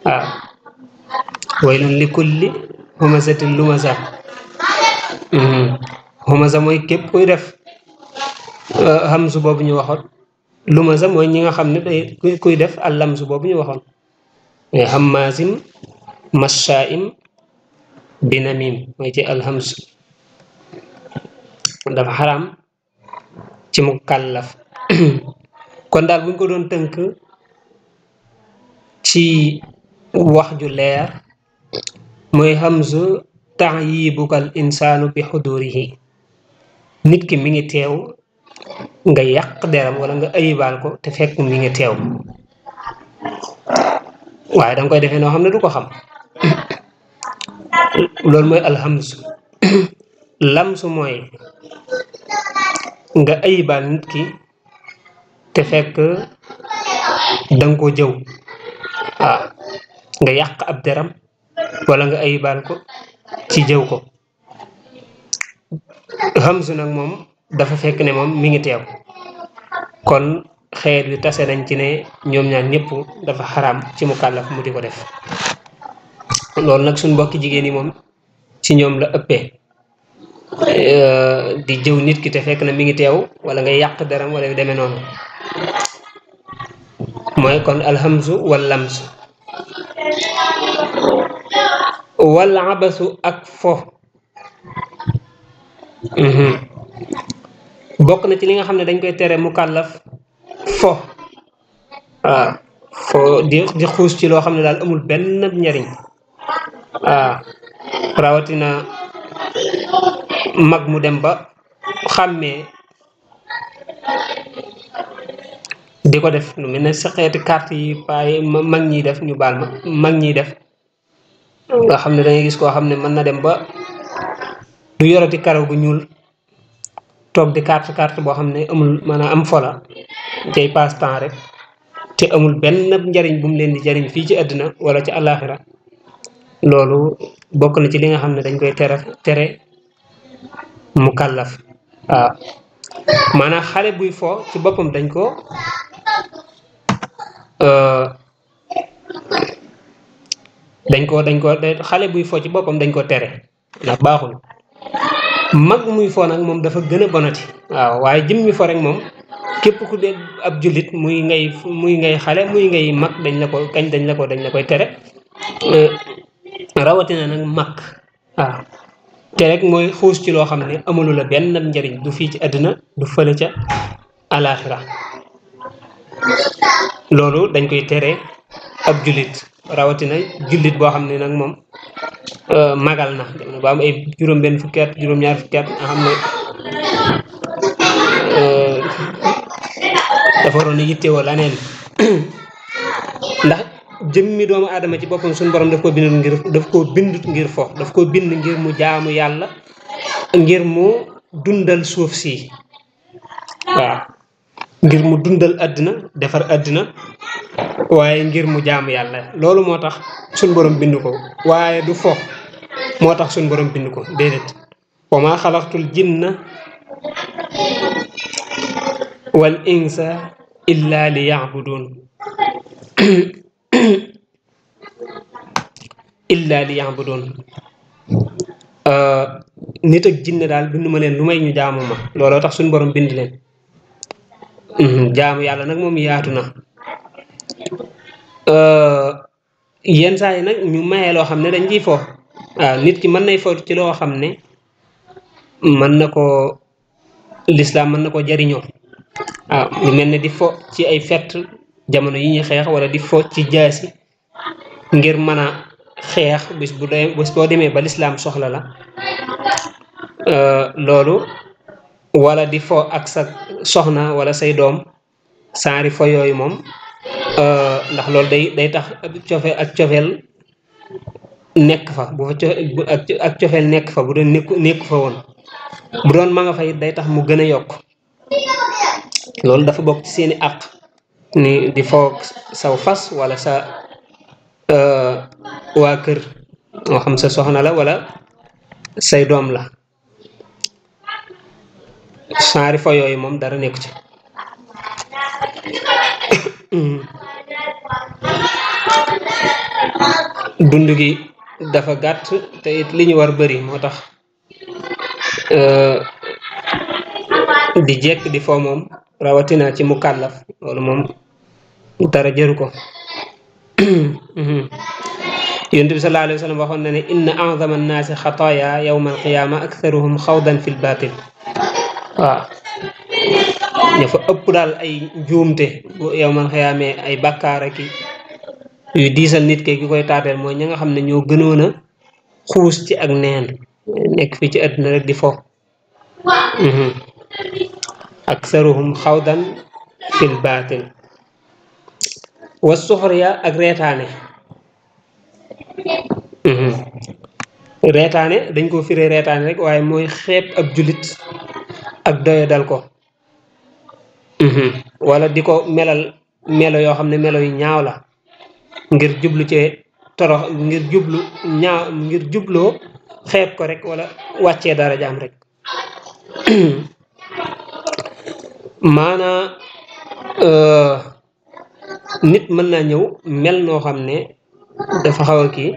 waaw waylun li kulli humazatil lumaza humaza mooy képp kuy def hamzu boobu ñu waxoon lumaza mooy ñi nga xam ne day kuy def allamzu boobu ñu waxoon mais hammazim mashaa'im binamim mooy ci alhamzu dafa xaraam ci mukallaf kon daal buñ ko doon tënk ci wax ju leer mooy hamzu ta'yibukal insaanu bi xudurihi nit ki mi ngi teew nga yàq deram wala nga ayibal ko te fekk mi ngi teew waaye danga koy defee noo xam ne du ko xam loolu mooy alhamsu lamsu mooy nga ayibal nit ki te fekk danga ko jëw waaw nga yàq ab deram wala nga ayibal ko ci jëw ko hamsu nag moom dafa fekk ne moom mi ngi teew kon xeet wi tase nañ ci ne ñoom ñaar ñëpp dafa xaraam ci mu kàllaf mu di ko def loolu nag suñ mbokki jigéen yi moom ci ñoom la ëppee di jëw nit ki te fekk na mi ngi teew wala nga yàq deram wala yu demee noonu mooy kon alhamsu wal lamsu wal abasu ak fo bokk na ci li nga xam ne dañ koy tere mu kàllaf fo waaw fo di xuus ci loo xam ne daal amul benn njariñ waaw rawatina mag mu dem ba xàmmee di ko def lu mel ne sa xeeti carte yi paay mag ñiy def ñu baal ma mag ñiy def nga xam ne dangay gis koo xam ne mën na dem ba du yorati karaw gu ñuul toog di carte boo xam ne amul maanaam am fola tey passe temps rek te amul benn njariñ bu mu leen di jariñ fii ci àddina wala ci àllaaxira loolu bokk na ci li nga xam ne dañ koy tere mu kàllaf waaw maanaam xale buy fo ci boppam dañ ko xale buy fo ci boppam dañ ko tere ndax baaxul mag muy fo nag moom dafa gën a bonati waaw waaye jëmmi fo rek moom képp ku dee ab jullit muy ngay xale muy ngay mag dañ la koy tere rawatina nag mag waaw te rek mooy xuus ci loo xam ne amulu la benn njariñ du fii ci àddina du fële ca alaaxira loolu dañ koy tere ab jullit rawatina jullit boo xam ne nag moom magal na ba am ay juróom-benn fukki at juróom-ñaar fukki at nga xam ne dafa waroon a yittewoo laneen ndax jëmmi doomu aadama ci boppam suñu borom daf koo bindut ngir fo daf koo bind ngir mu jaamu yàlla ngir mu dundal suuf si waaw ngir mu dundal àddina defar àddina waaye ngir mu jaamu yàlla loolu moo tax suñ borom bind ko waaye du fo moo tax suñ borom bind ko déedéet wa maa xalaqtul jinna wal insa illa li ya'budun illa li ya'budun nit ak jinne daal binduma leen lu may ñu jaamu ma looloo tax suñ borom bind leen jaamu yàlla nag moom yaatu na yenn saa yi nag ñu mayee loo xam ne dañ ciy fo waaw nit ki mën nay fo ci loo xam ne mën na ko lislaam mën na ko jariñoo waaw lu mel ne di fo ci ay fett jamono yi ñuy xeex wala di fo ci jaasi ngir mën a xeex bis boo demee ba lislaam soxla la loolu wala di fo ak sa soxna wala say doom saari fo yooyu moom ndax loolu day tax ak cofeel nekk fa bu fa ak cofeel nekk fa bu doon nekku fa woon bu doon ma nga fa it day tax mu gën a yokk loolu dafa bokk ci seeni àq ni di foog saw fas wala sa waa kër moo xam sa soxna la wala say doom la saari fo yooyu moom dara nekku ci dund gi dafa gàtt te it li ñu war bëri moo tax di jekk di fo moom rawatina ci mu kàllaf loolu moom dara jëru ko yonent bi sallallahu alayhi wa sallam waxoon na ne inna a'zama annaasi xataaya yawma alqiyaama aktharuhum xawdan fi lbaatil waaw ña fa ëpp daal ay njuumte bu yawmal qiyaamee ay bàkkaar ak yu diisal nit ki koy taateel mooy ña nga xam ne ñoo gënoon a xuus ci ak neen nekk fii ci àdduna rek di fo aksaruhum xawdan fil baatil wa suxriya ak reetaane reetaane dañ ko firee reetaane rek waaye mooy xeeb ab jullit ak doye dal ko wala di ko melal melo yoo xam ne melo yu ñaaw la ngir jublu ci torox ngir jublu ñaaw ngir jubloo xeeb ko rek wala wàccee dara jaam rek maanaa nit mën naa ñëw mel noo xam ne dafa xaw a kii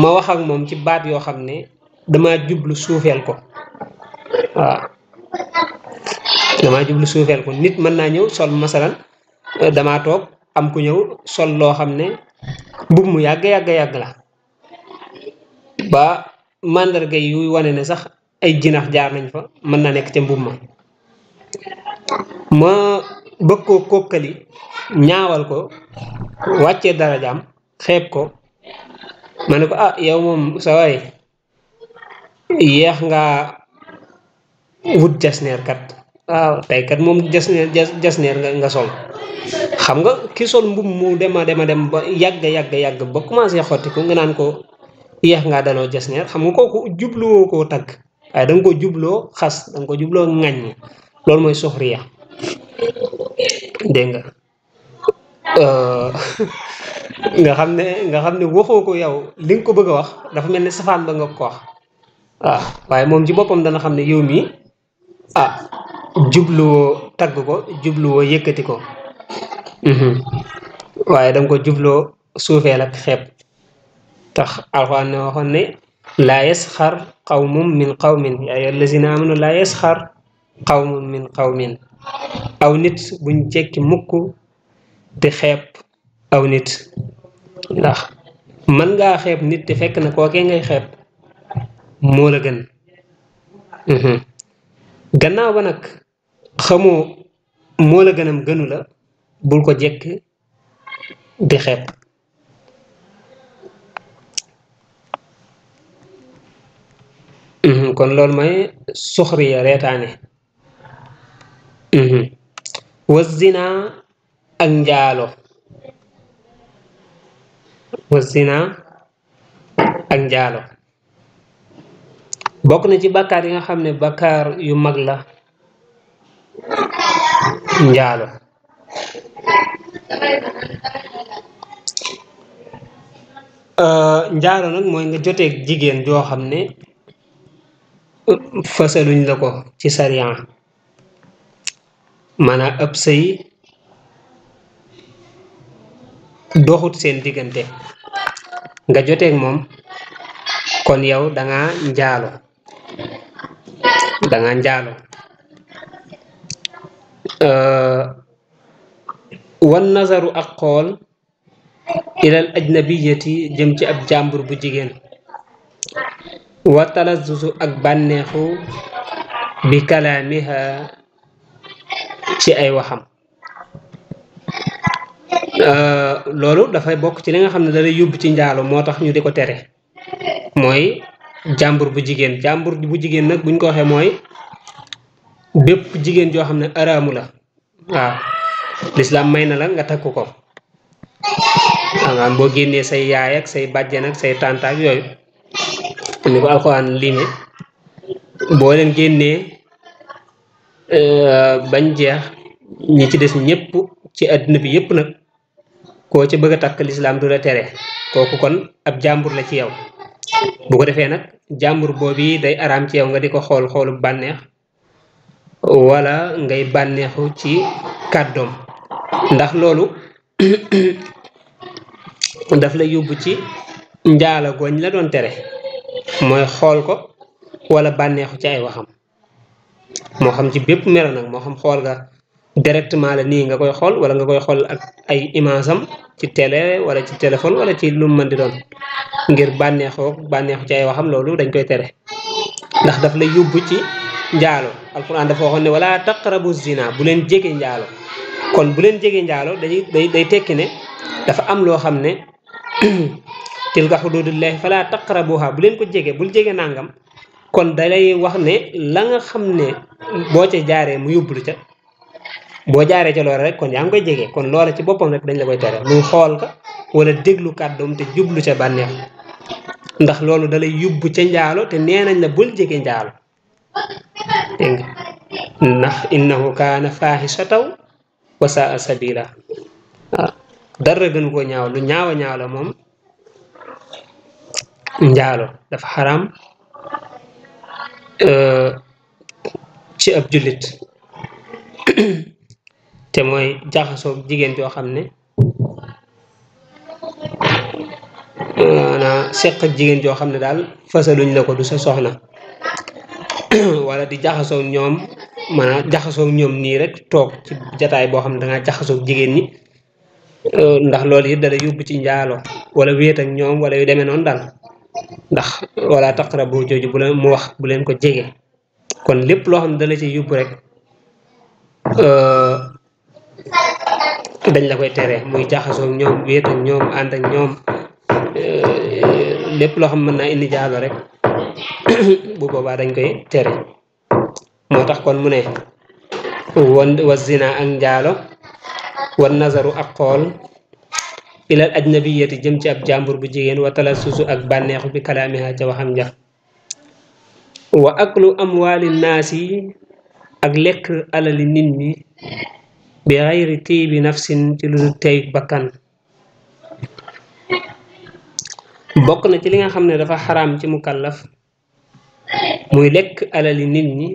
ma wax ak moom ci baat yoo xam ne dama jublu suufeel ko waaw damaa jublu suufeel ko nit mën naa ñëw sol masalan damaa toog am ku ñëw sol loo xam ne mbubb mu yàgg la ba màndarga yuy wane ne sax ay jinax jaar nañ fa mën na nekk ca mbubb ma bëgg koo kokkali ñaawal ko wàccee darajaam xeeb ko ma ne ko ah yow moom sa waay yeex nga wut jasneer kat waaw tey kat moom jasneer nga sol xam nga ki sol mbubb mu dem ba yàgg ba commencé xotti ko nga naan ko yeex ngaa daloo jasneer xam nga kooku jubluwoo koo tagg waaye da nga ko jubloo xas da nga ko jubloo ŋaññi loolu mooy suxriya dégg nga xam ne waxoo ko yow li nga ko bëgg a wax dafa mel ni safaan ba nga ko wax waaw waaye moom ci boppam dana xam ne yow mii jubluwoo tagg ko jubluwoo yëkkati ko waaye danga ko jubloo suufeel ak xeeb tax alxuraan ne waxoon ne laa yasxar qawmun min qawmin yaa ayyuha allazina amanu laa yasxar qawmun min qawmin aw nit buñ jekki mukk di xeeb aw nit ndax mën ngaa xeeb nit te fekk na kookee ngay xeeb moo la gën gannaaw ba nag xamoo moo la gënam gënu la bul ko jekk di xeeb kon loolu mooy suxriya reetaane wa zina ak njaalo bokk na ci bàkkaar yi nga xam ne bàkkaar yu mag la njaalo njaalo nag mooy nga joteeg jigéen joo xam ne fasaluñ la ko ci sariyan maanaam ab sëy doxut seen diggante nga joteeg moom kon yow danga njaalo wan nazaru ak xool ilal ajnabiyati jëm ci ab jàmbur bu jigéen wa talazuzu ak bànneexu bi kalaamiha ci ay waxam loolu dafay bokk ci li nga xam ne da lay yóbbu ci njaalo moo tax ñu di ko tere mooy jàmbur bu jigéen nag buñ ko waxee mooy bépp jigéen joo xam ne araamu la waaw lislaam may na la nga takk ko boo génnee say yaay ak say bàjjen ak say tànt ak yooyu ni ko alxuraan lime boo leen génnee bañ jeex ñi ci des ñëpp ci àdduna bi yëpp nag koo ci bëgg a takk lislaam du la tere kooku kon ab jàmbur la ci yow bu ko defee nag jàmbur boobu day araam ci yow nga di ko xoolu bànneex wala ngay bànneexu ci kàddoom ndax loolu daf la yóbbu ci njaala gooñ la doon tere mooy xool ko wala bànneexu ci ay waxam moo xam ci bépp melo nag moo xam xool nga directement la nii nga koy xool wala nga koy xool ak ay image am ci télé wala ci téléphone wala ci lu mu mën di doon ngir bànneexu ci ay waxam loolu dañ koy tere ndax daf lay yóbbu ci njaalo alquran dafa waxoon ne wala taqrabu zina bu leen jege njaalo kon bu leen jege njaalo day tekki ne dafa am loo xam ne tilka xududullahi fala taqrabuha bu leen ko jege bul jege nangam kon dalay wax ne la nga xam ne boo ca jaaree mu yóbbulu ca boo jaaree ca loola rek kon yaa ngi koy jege kon loola ci boppam rek dañ la koy tere muy xool ka wala déglu kàddoom te jublu ca bànneex ndax loolu dalay yóbbu ca njaalo te nee nañ la bul jege njaalo dégg nga ndax innahu kaana faahisatan wa saa sabila waaw dara gën koo ñaaw lu ñaaw a ñaaw la moom njaalo dafa xaram ci ab jullit te mooy jaxasoo jigéen joo xam ne maanaam seq ak jigéen joo xam ne daal fasaluñ la ko du sa soxna wala di jaxasoo ñoom maanaam jaxasoo ñoom nii rek toog ci jataay boo xam ne dangaa jaxasoo jigéen ñi ndax loolu it dala yóbbu ci njaalo wala wéet ak ñoom wala yu demee noonu daal ndax wala taqrabu jooju bu leen mu wax bu leen ko jege kon lépp loo xam ne dala ci yóbbu rek dañ la koy tere muy jaxasoo ak ñoom wéet ak ñoom ànd ak ñoom lépp loo xam mën naa indi jaalo rek bu boobaa dañ koy tere moo tax kon mu ne wa zina ak njaalo wa nazaru ak xool ilal ajnabiyati jëm ci ab jàmbur bu jigéen wa talassusu ak bànneexu bi kalaamiha ca waxam ja wa aklu amwaali naas yi ak lekk alali nit ñi bi xayri tiibi nafsin ci lu dul tey bakkan bokk na ci li nga xam ne dafa xaraam ci mukallaf muy lekk alali nit ñi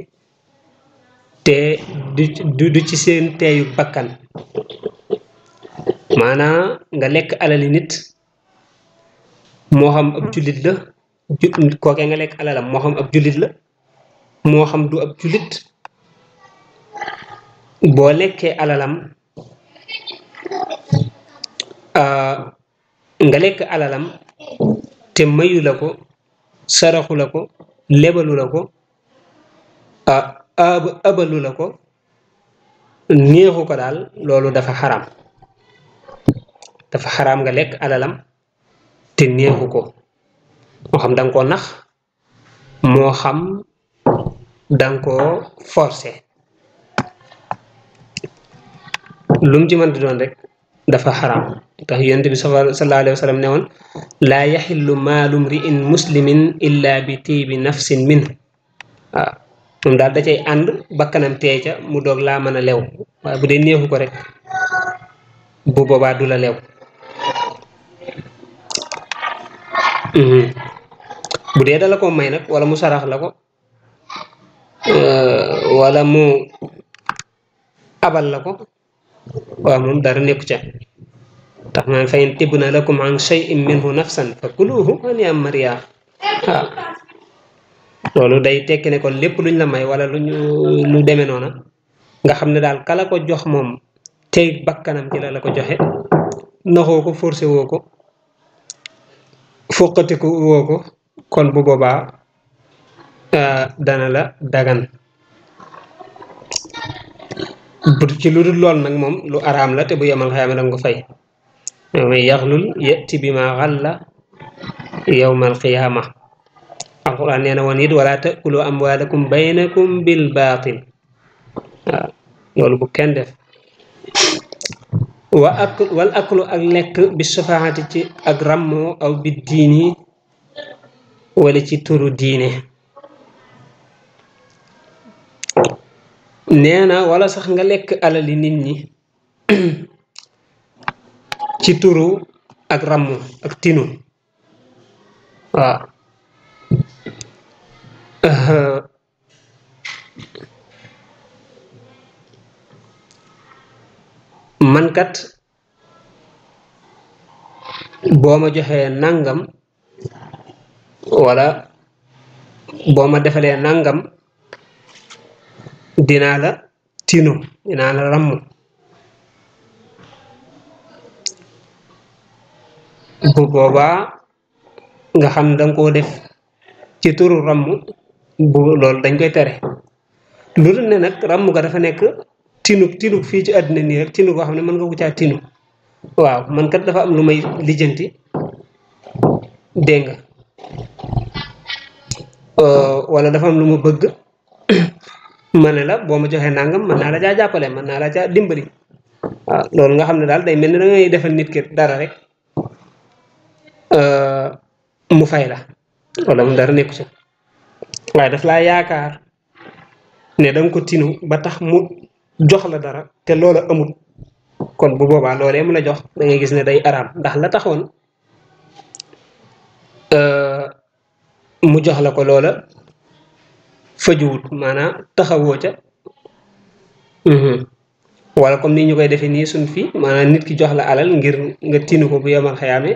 te du ci seen teeyu bakkan maanaam nga lekk alali nit moo xam ab jullit la kookee nga lekk alalam moo xam ab jullit la moo xam du ab jullit boo lekkee alalam nga lekk alalam te mayu la ko saraxu la ko lebalu la ko abalu la ko neexu ko daal loolu dafa xaraam nga lekk alalam te neexu ko moo xam danga koo nax moo xam danga koo forcé lu mu ci mën di doon rek dafa xaraam tax yonent bi sallallahu alayhi wa sallam ne woon laa yaxillu maalu mri'in muslimin illa bi tiibi nafsin minhu waaw moom daal da cay ànd bakkanam teey ca mu doog laa mën a lew waaye bu dee neexu ko rek bu boobaa du la lew bu dee dala ko may nag wala mu sarax la ko wala mu abal la ko waaw moom dara nekku ca tax naan fa in tibna lakum an shay'in minhu nafsan fa kuluhu hanii'an marii'an waaw loolu day tekki ne kon lépp luñ la may wala lu demee noona nga xam ne daal kala ko jox moom tey bakkanam ci la ko joxe naxoo ko forcé woo ko foqatiku woo ko kon bu boobaa dana la dagan bu ci lu dul lool nag moom lu araam la te bu yemal xayama danga ko fay may yaxlul yati bi ma xalla yawmal qiyaama alquran nee na woon it wala takulu amwaalakum baynakum bil baatil waaw loolu bu kenn def wal aklu ak lekk bi safaxati ci ak rammoo aw bi diini wala ci turu diine nee na wala sax nga lekk alali nit ñi ci turu ak rammu ak tinu waaw man kat boo ma joxee nangam wala boo ma defalee nangam dinaa la tinu dinaa la ramm bu boobaa nga xam ne danga koo def ci turu ramm bu loolu dañ koy tere lu dul ne nag ramm ga dafa nekk tinu fii ci àddina nii rek tinu koo xam ne mën nga ko caa tinu waaw man kat dafa am lu may lijjanti dégg nga wala dafa am lu mu bëgg ma ne la boo ma joxee nangam mën naa la caa jàppale mën naa la caa dimbali waaw loolu nga xam ne daal day mel ni da ngay defal nit ki dara rek mu fay la wala mu dara nekku ci waaye daf laa yaakaar ne danga ko tinu ba tax mu jox la dara te loola amut kon bu boobaa loolee mu la jox da ngay gis ne day araam ndax la taxoon mu jox la ko loola fajuwut maanaam taxawoo ca wala comme ni ñu koy defee nii suñ fii maanaam nit ki jox la alal ngir nga tinu ko bu yomal xayaame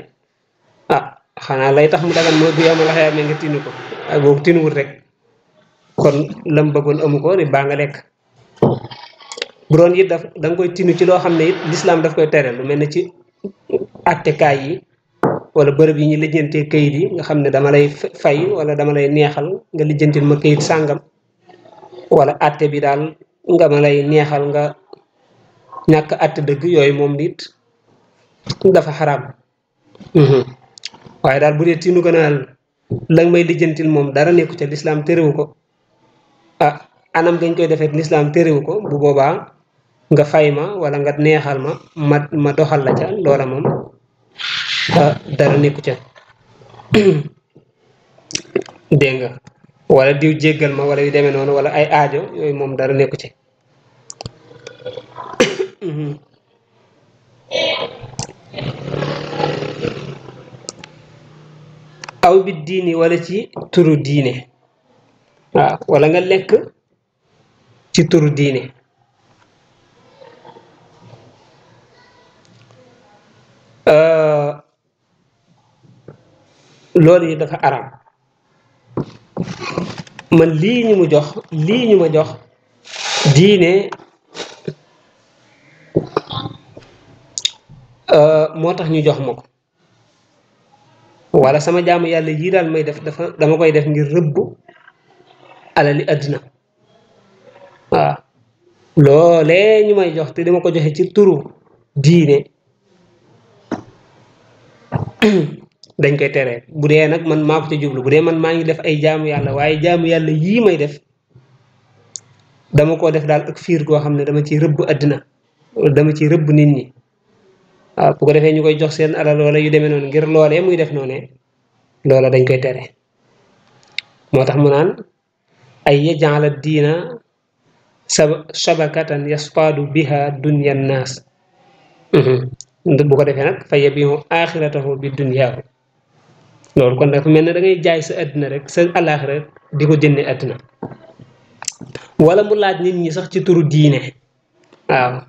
ah xanaa lay tax mu dagan mooy bu yomal xayaame nga tinu ko ak boobu tinuwut rek kon lam bëggoon amu ko di baa nga lekk bu doon it da nga koy tinu ci loo xam ne it lislaam daf koy tere lu mel ne ci attekaay yi wala bërëb yi ñu lijjantee kayit yi nga xam ne dama lay fay wala dama lay neexal nga lijjantil ma kayit sàngam wala atte bi daal nga ma lay neexal nga ñàkk atte dëgg yooyu moom it dafa xaraam waaye daal bu dee tinu gënaal la nga may lijjantil moom dara nekku ca lislaam terewu ko ah anam gañ koy defee lislaam terewu ko bu boobaa nga fay ma wala nga neexal ma doxal la ca loola moom dara nekku ca dégg nga wala diw jéggal ma wala yu demee noonu wala ay aajo yooyu moom dara nekku ci aw bi diini wala ci turu diine waaw wala nga lekk ci turu diine loolu yi dafa araam man lii ñu ma jox diine moo tax ñu jox ma ko wala sama jaamu yàlla yii daal may def dama koy def ngir rëbb alali àddina waaw loolee ñu may jox te dama ko joxe ci turu diine dañ koy tere bu dee nag man maa ko ca jublu bu dee man maa ngi def ay jaamu yàlla waaye jaamu yàlla yii may def dama ko def daal ak fiir goo xam ne dama ciy rëbb àddina dama ciy rëbb nit ñi waaw bu ko defee ñu koy jox seen alal wala yu demee noonu ngir loolee muy def noonu loola dañ koy tere moo tax mu naan ay yajala diina shabakatan yaspaadu biha dunya naas bu ko defee nag fa yabihu axiratahu bi dunyaahu loolu kon dafa mel ne da ngay jaay sa àddina rek sa alaaxira rek di ko jënde àddina wala mu laaj nit ñi sax ci turu diine waaw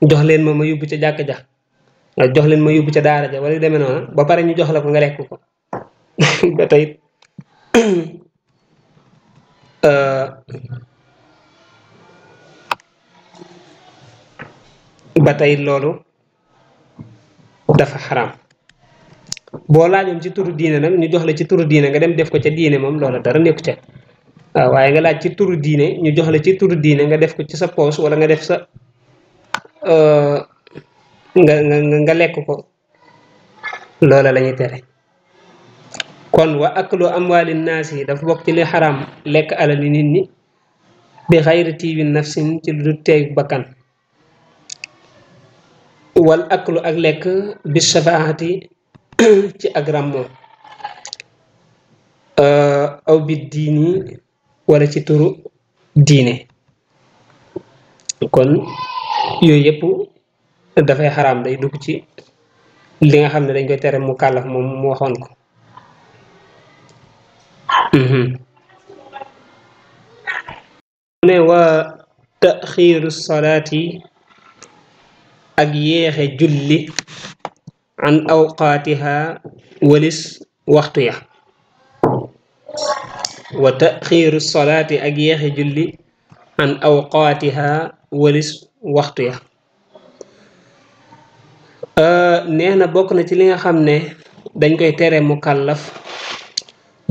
jox leen ma yóbbu ca jàkk ja jox leen ma yóbbu ca daara ja wala demee noonu ba pare ñu jox la ko nga lekk ko ba tey loolu dafa xaram boo laajoon ci turu diine nag ñu jox la ci turu diine nga dem def ko ca diine moom loola dara nekku ca waaw waaye nga laaj ci turu diine ñu jox la ci turu diine nga def ko ci sa poos wala nga def sa nga lekk ko loola lañuy tere kon wa aklu amwaali naas yi dafa bokk ci li xaram lekk alali nit ñi bi xayri tiibi nafsin ci lu teey bakkan wal aklu ak lekk bi shafaati ci ak ràmmoo aw bi diini wala ci turu diine kon yooyu yëpp dafay xaraam day dugg ci li nga xam ne dañ koy tere mu kàllaf moom mu waxoon ko ne wa taxiiru salaati ak yéexe julli an awqaatiha walis waxtu ya wa taxiiru salaati ak yéexe julli an awqaatiha walis waxtu ya neex na bokk na ci li nga xam ne dañ koy tere mu kàllaf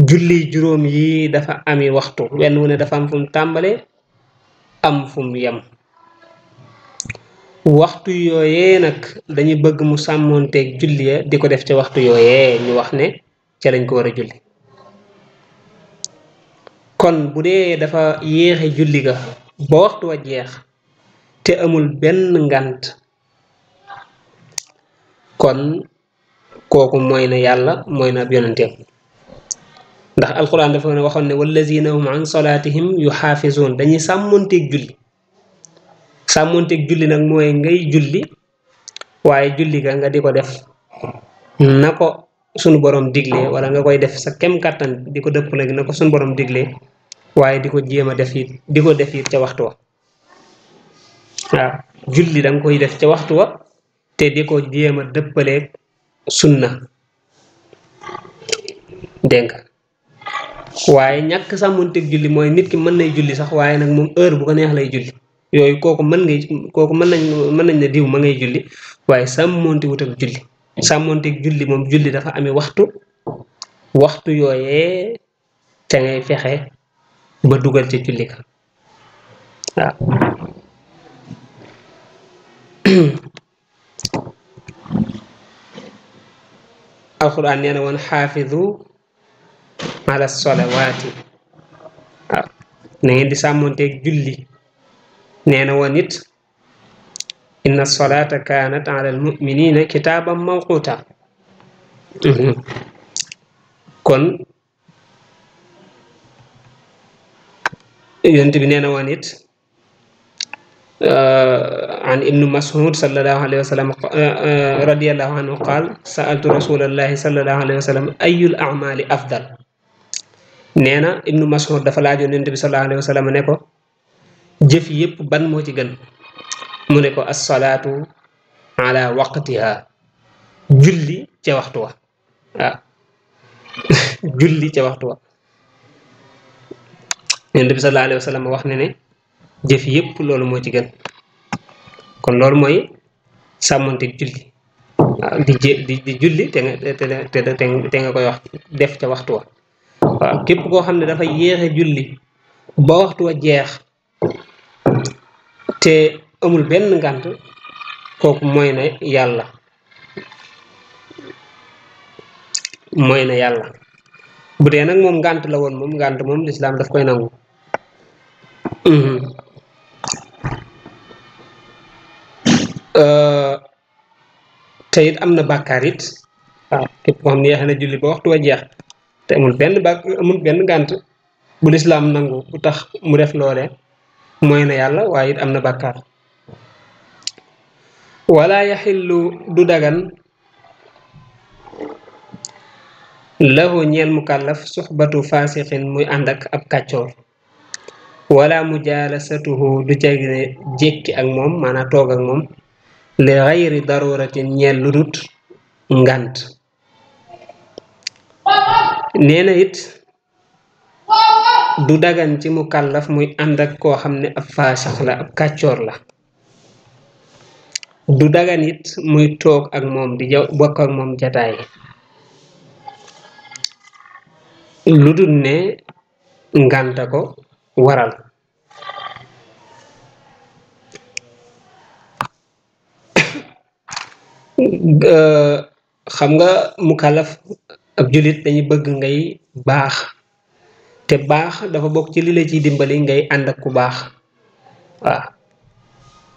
julli juróom yi dafa ami waxtu wenn wu ne dafa am fu mu tàmbale am fu mu yem waxtu yooyee nag dañuy bëgg mu sàmmoonteeg julli ya di ko def ca waxtu yooyee ñu wax ne ca lañ ko war a julli kon bu dee dafa yéexe julli ga ba waxtu wa jeex te amul benn ngant kon kooku mooy na yàlla mooy na ab yonenteem ndax alquran dafa ne waxoon ne wallazina hum an salaatihim yuxaafizuun dañuy sàmmonteeg julli sàmmonteeg julli nag mooy ngay julli waaye julli ga nga di ko def na ko sunu borom diglee wala nga koy def sa kem kàttan di ko dëpp léegi na ko sunu borom diglee waaye di ko jéem a def it di ko def it ca waxtu wa waaw julli da nga koy def ca waxtu wa te di ko jéem a dëppaleeg sunna dégg nga waaye ñàkk sàmmonteeg julli mooy nit ki mën nay julli sax waaye nag moom heure bu ko neex lay julli yooyu kooku mën nañ ne diw ma ngay julli waaye sàmmonte wut ak julli sàmmonteeg julli moom julli dafa amee waxtu yooyee ca ngay fexe ba dugal ca julli ka waaw alquran nee na woon xaafidu ala salawaati waaw na ngeen di sàmmonteeg julli nee na woon it inna salaata kaanat ala almuminina kitaaban mawquta kon yonent bi nee na woon it عن ابن مسعود صلى الله عليه وسلم رضي الله عنه قال سألت رسول الله صلى الله عليه وسلم أي الأعمال أفضل نينا ابن مسعود dafa laajoon Yonent bi sallallahu alayhi wa sallam ne ko jëf yépp ban moo ci gën mu ne ko as-salaatu ala waqtiha julli ca waxtu wa waaw julli ca waxtu wa Yonent bi sallallahu alayhi wa sallam wax ne ne jëf yépp loolu moo ci gën kon loolu mooy sàmmonteeg julli waaw di julli te nga koy wax def ca waxtu wa waaw képp koo xam ne dafa yéexe julli ba waxtu wa jeex te amul benn ngànt kooku mooy na yàlla bu dee nag moom ngànt la woon moom ngànt moom lislaam daf koy nangu te it am na bàkkaar it waaw képp koo xam ne yeexe na julli ba waxtu wa jeex te amul benn ngànt bu lislaam nangu bu tax mu def loole mooy na yàlla waaye it am na bàkkaar wala yaxillu du dagan lahu ñeel mukallaf suxbatu faasixin muy ànd ak ab kàccoor wala mujaalasatuhu du jagine jékki ak moom maanaam toog ak moom li xayri daruratin ñeel lu dut ngant nee na it du dagan ci mukallaf muy ànd ak koo xam ne ab faasix la ab kàccoor la du dagan it muy toog ak moom di bokk ak moom jataay lu dul ne ngànta ko waral xam nga mukallaf ab jullit dañuy bëgg ngay baax te baax dafa bokk ci li la ciy dimbali ngay ànd ak ku baax waaw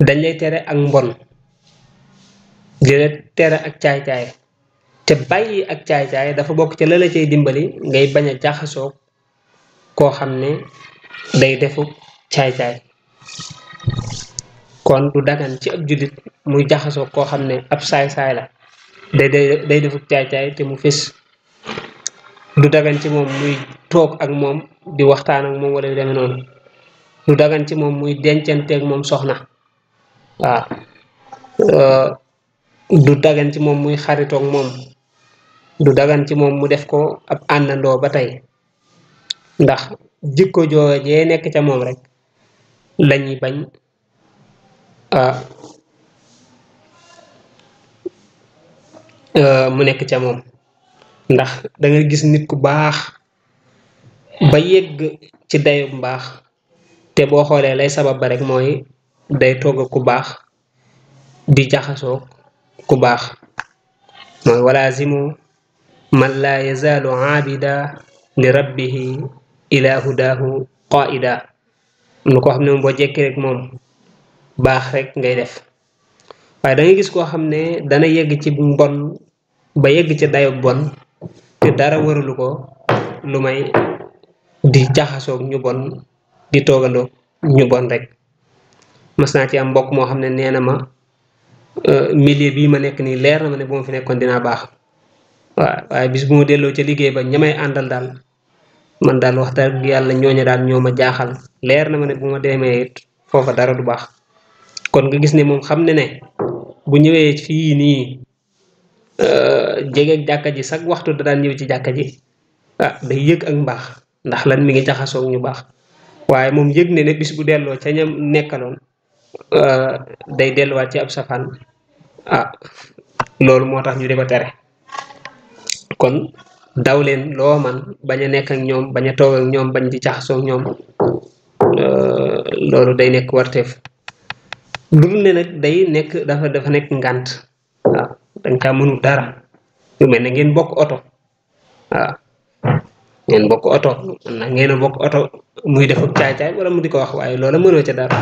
dañ lay tere ak mbon di la tere ak caay-caay te bàyyi ak caay-caay dafa bokk ci la la cay dimbali ngay bañ a jaxasoo koo xam ne day defu caay-caay kon du dagan ci ab jullit muy jaxasoo koo xam ne ab saay-saay la day defu caay-caay te mu fés du dagan ci moom muy toog ak moom di waxtaan ak moom wala yu demee noonu du dagan ci moom muy dencanteeg moom soxna waaw du dagan ci moom muy xaritoog moom du dagan ci moom mu def ko ab àndandoo ba tey ndax jikko joojee nekk ca moom rek lañuy bañ mu nekk ca moom ndax da nga gis nit ku baax ba yegg ci dayu mbaax te boo xoolee lay sabab ba rek mooy day togg ku baax di jaxasoo ku baax mooy walaazimu man laa yazaalu aabida li rabbihi ila hudahu qaida nu ko xam ne boo jekki rek moom baax rek ngay def waaye da ngay gis koo xam ne dana yegg ci mbon ba yegg ci dayo bon te dara waralu ko lu may di jaxasoog ñu bon di toogandoo ñu bon rek mas naa ci am mbokk moo xam ne nee na ma milieu bii ma nekk nii leer na ma ne bu ma fi nekkoon dinaa baax waaye bis bu ma delloo ca liggéey ba ñamay àndal daal man daal wax dëgg yàlla ñooñu daal ñoo ma jaaxal leer na ma ne bu ma demee it foofa dara du baax kon nga gis ne moom xam ne bu ñëwee fii nii jege jàkka ji sax waxtu da daan ñëw ci jàkka ji day yëg ak mbaax ndax lan mi ngi jaxasoog ñu baax waaye moom yëg ne bis bu delloo ca ñam nekkaloon day delluwaat ci ab safaan loolu moo tax ñu di ko tere kon daw leen loo man bañ a nekk ak ñoom bañ a toog ak ñoom bañ di jaxasoo ak ñoom loolu day nekk warteef lu dul ne nag day nekk dafa nekk ngànt waaw dañ caa mënul dara yu mel ne ngeen bokk oto waaw ngeen bokk oto na ngeen a bokk oto muy def ak caay-caay wala mu di ko wax waaye loola mënoo ca dara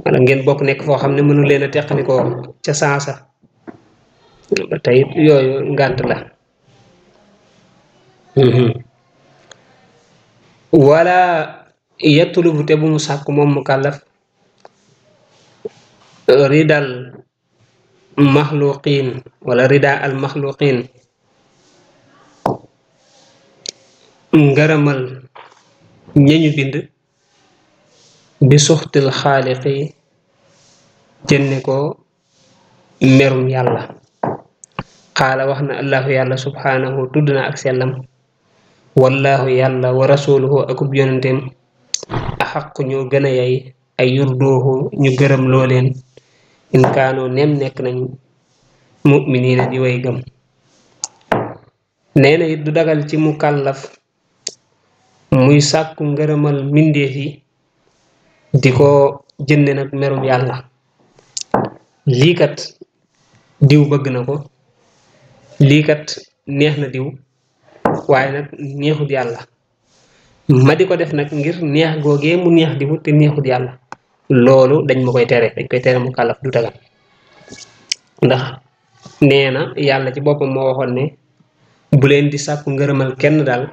wala ngeen bokk nekk foo xam ne mënu leen a teqalikoo ca saasa ba tey yooyu ngànt la wala yatlubu te bu mu sàkk moom mu kàllaf ridal maxluqin wala rida al maxluqin ngërëmal ñañu bind bi suxtil xaaliqi jënne ko merum yàlla xaala wax na allahu yàlla subhanahu tudd na ak sellam wallahu yàlla wa rasuluhu akub yonenteem axaq ñoo gën a yay ay yurdoohu ñu gërëm loo leen in kaanoo nem nekk nañ mu'miniina di way gëm nee na it du dagal ci mu kàllaf muy sàkku ngërëmal mbindeef yi di ko jënde nag merum yàlla lii kat diw bëgg na ko lii kat neex na diw waaye nag neexut yàlla ma di ko def nag ngir neex googee mu neex diw te neexut yàlla loolu dañ koy tere mu kàllaf du dagal ndax nee na yàlla ci boppam moo waxoon ne bu leen di sàkku ngërëmal kenn daal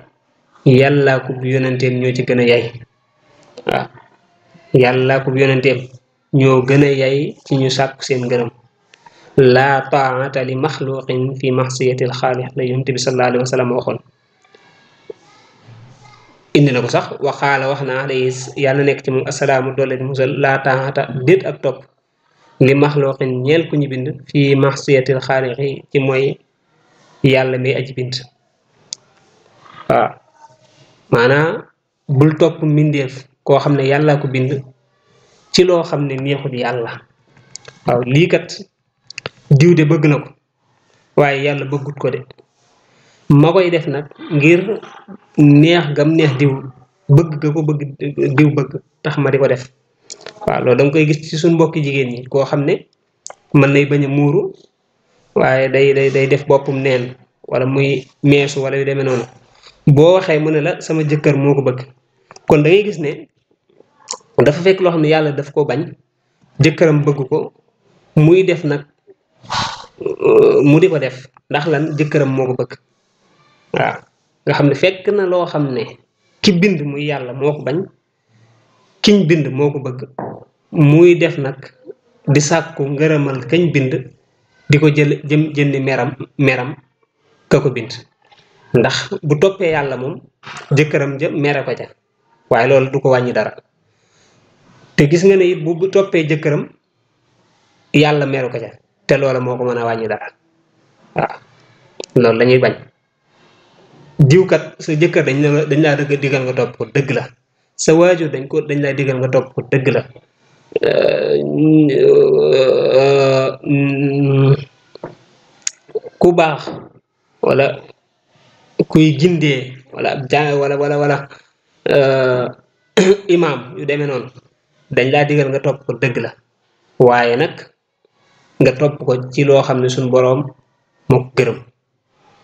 yàllaa ko bu yonenteem ñoo ci gën a yay waaw yàllaa ko bu yonenteem ñoo gën a yay ci ñu sàkku seen ngërëm laa taa'ata li maxluqin fi maxsiyatil xaaliq la yonent bi sallallahu alayhi wa sallam waxoon indi na ko sax waxaala wax na alayhi yàlla nekk ci moom assalaamu doole di musal laa taa'ata déet ak topp li maxluqin ñeel ku ñu bind fi maxsiyatil xaaliqi ci mooy yàlla mi aji bind waaw maanaam bul topp mbindeef koo xam ne yàllaa ko bind ci loo xam ne neexut yàlla waaw lii kat diw de bëgg na ko waaye yàlla bëggut ko de ma koy def nag ngir neex gam neex diw bëgg ga ko bëgg diw bëgg tax ma di ko def waaw loolu danga koy gis ci suñ mbokki jigéen ñi koo xam ne mën nay bañ a muuru waaye day def boppum neen wala muy meesu wala yu demee noonu boo waxee mu ne la sama jëkkër moo ko bëgg kon da ngay gis ne dafa fekk loo xam ne yàlla daf ko bañ jëkkëram bëgg ko muy def nag mu di ko def ndax lan jëkkëram moo ko bëgg waaw nga xam ne fekk na loo xam ne ki bind muy yàlla moo ko bañ kiñ bind moo ko bëgg muy def nag di sàkku ngërëmal kañ bind di ko jëndi meram ka ko bind ndax bu toppee yàlla moom jëkkëram ja mere ko ca waaye loolu du ko wàññi dara te gis nga ne it bu toppee jëkkëram yàlla meru ko ca te loola moo ko mën a wàññi dara waaw loolu lañuy bañ diwkat sa jëkkër dañ laa digal nga topp ko dëgg la sa waajur dañ laa digal nga topp ko dëgg la ku baax wala kuy gindee wala ab wala imaam yu demee noonu dañ laa digal nga topp ko dëgg la waaye nag nga topp ko ci loo xam ne suñ boroom moo ko gërëm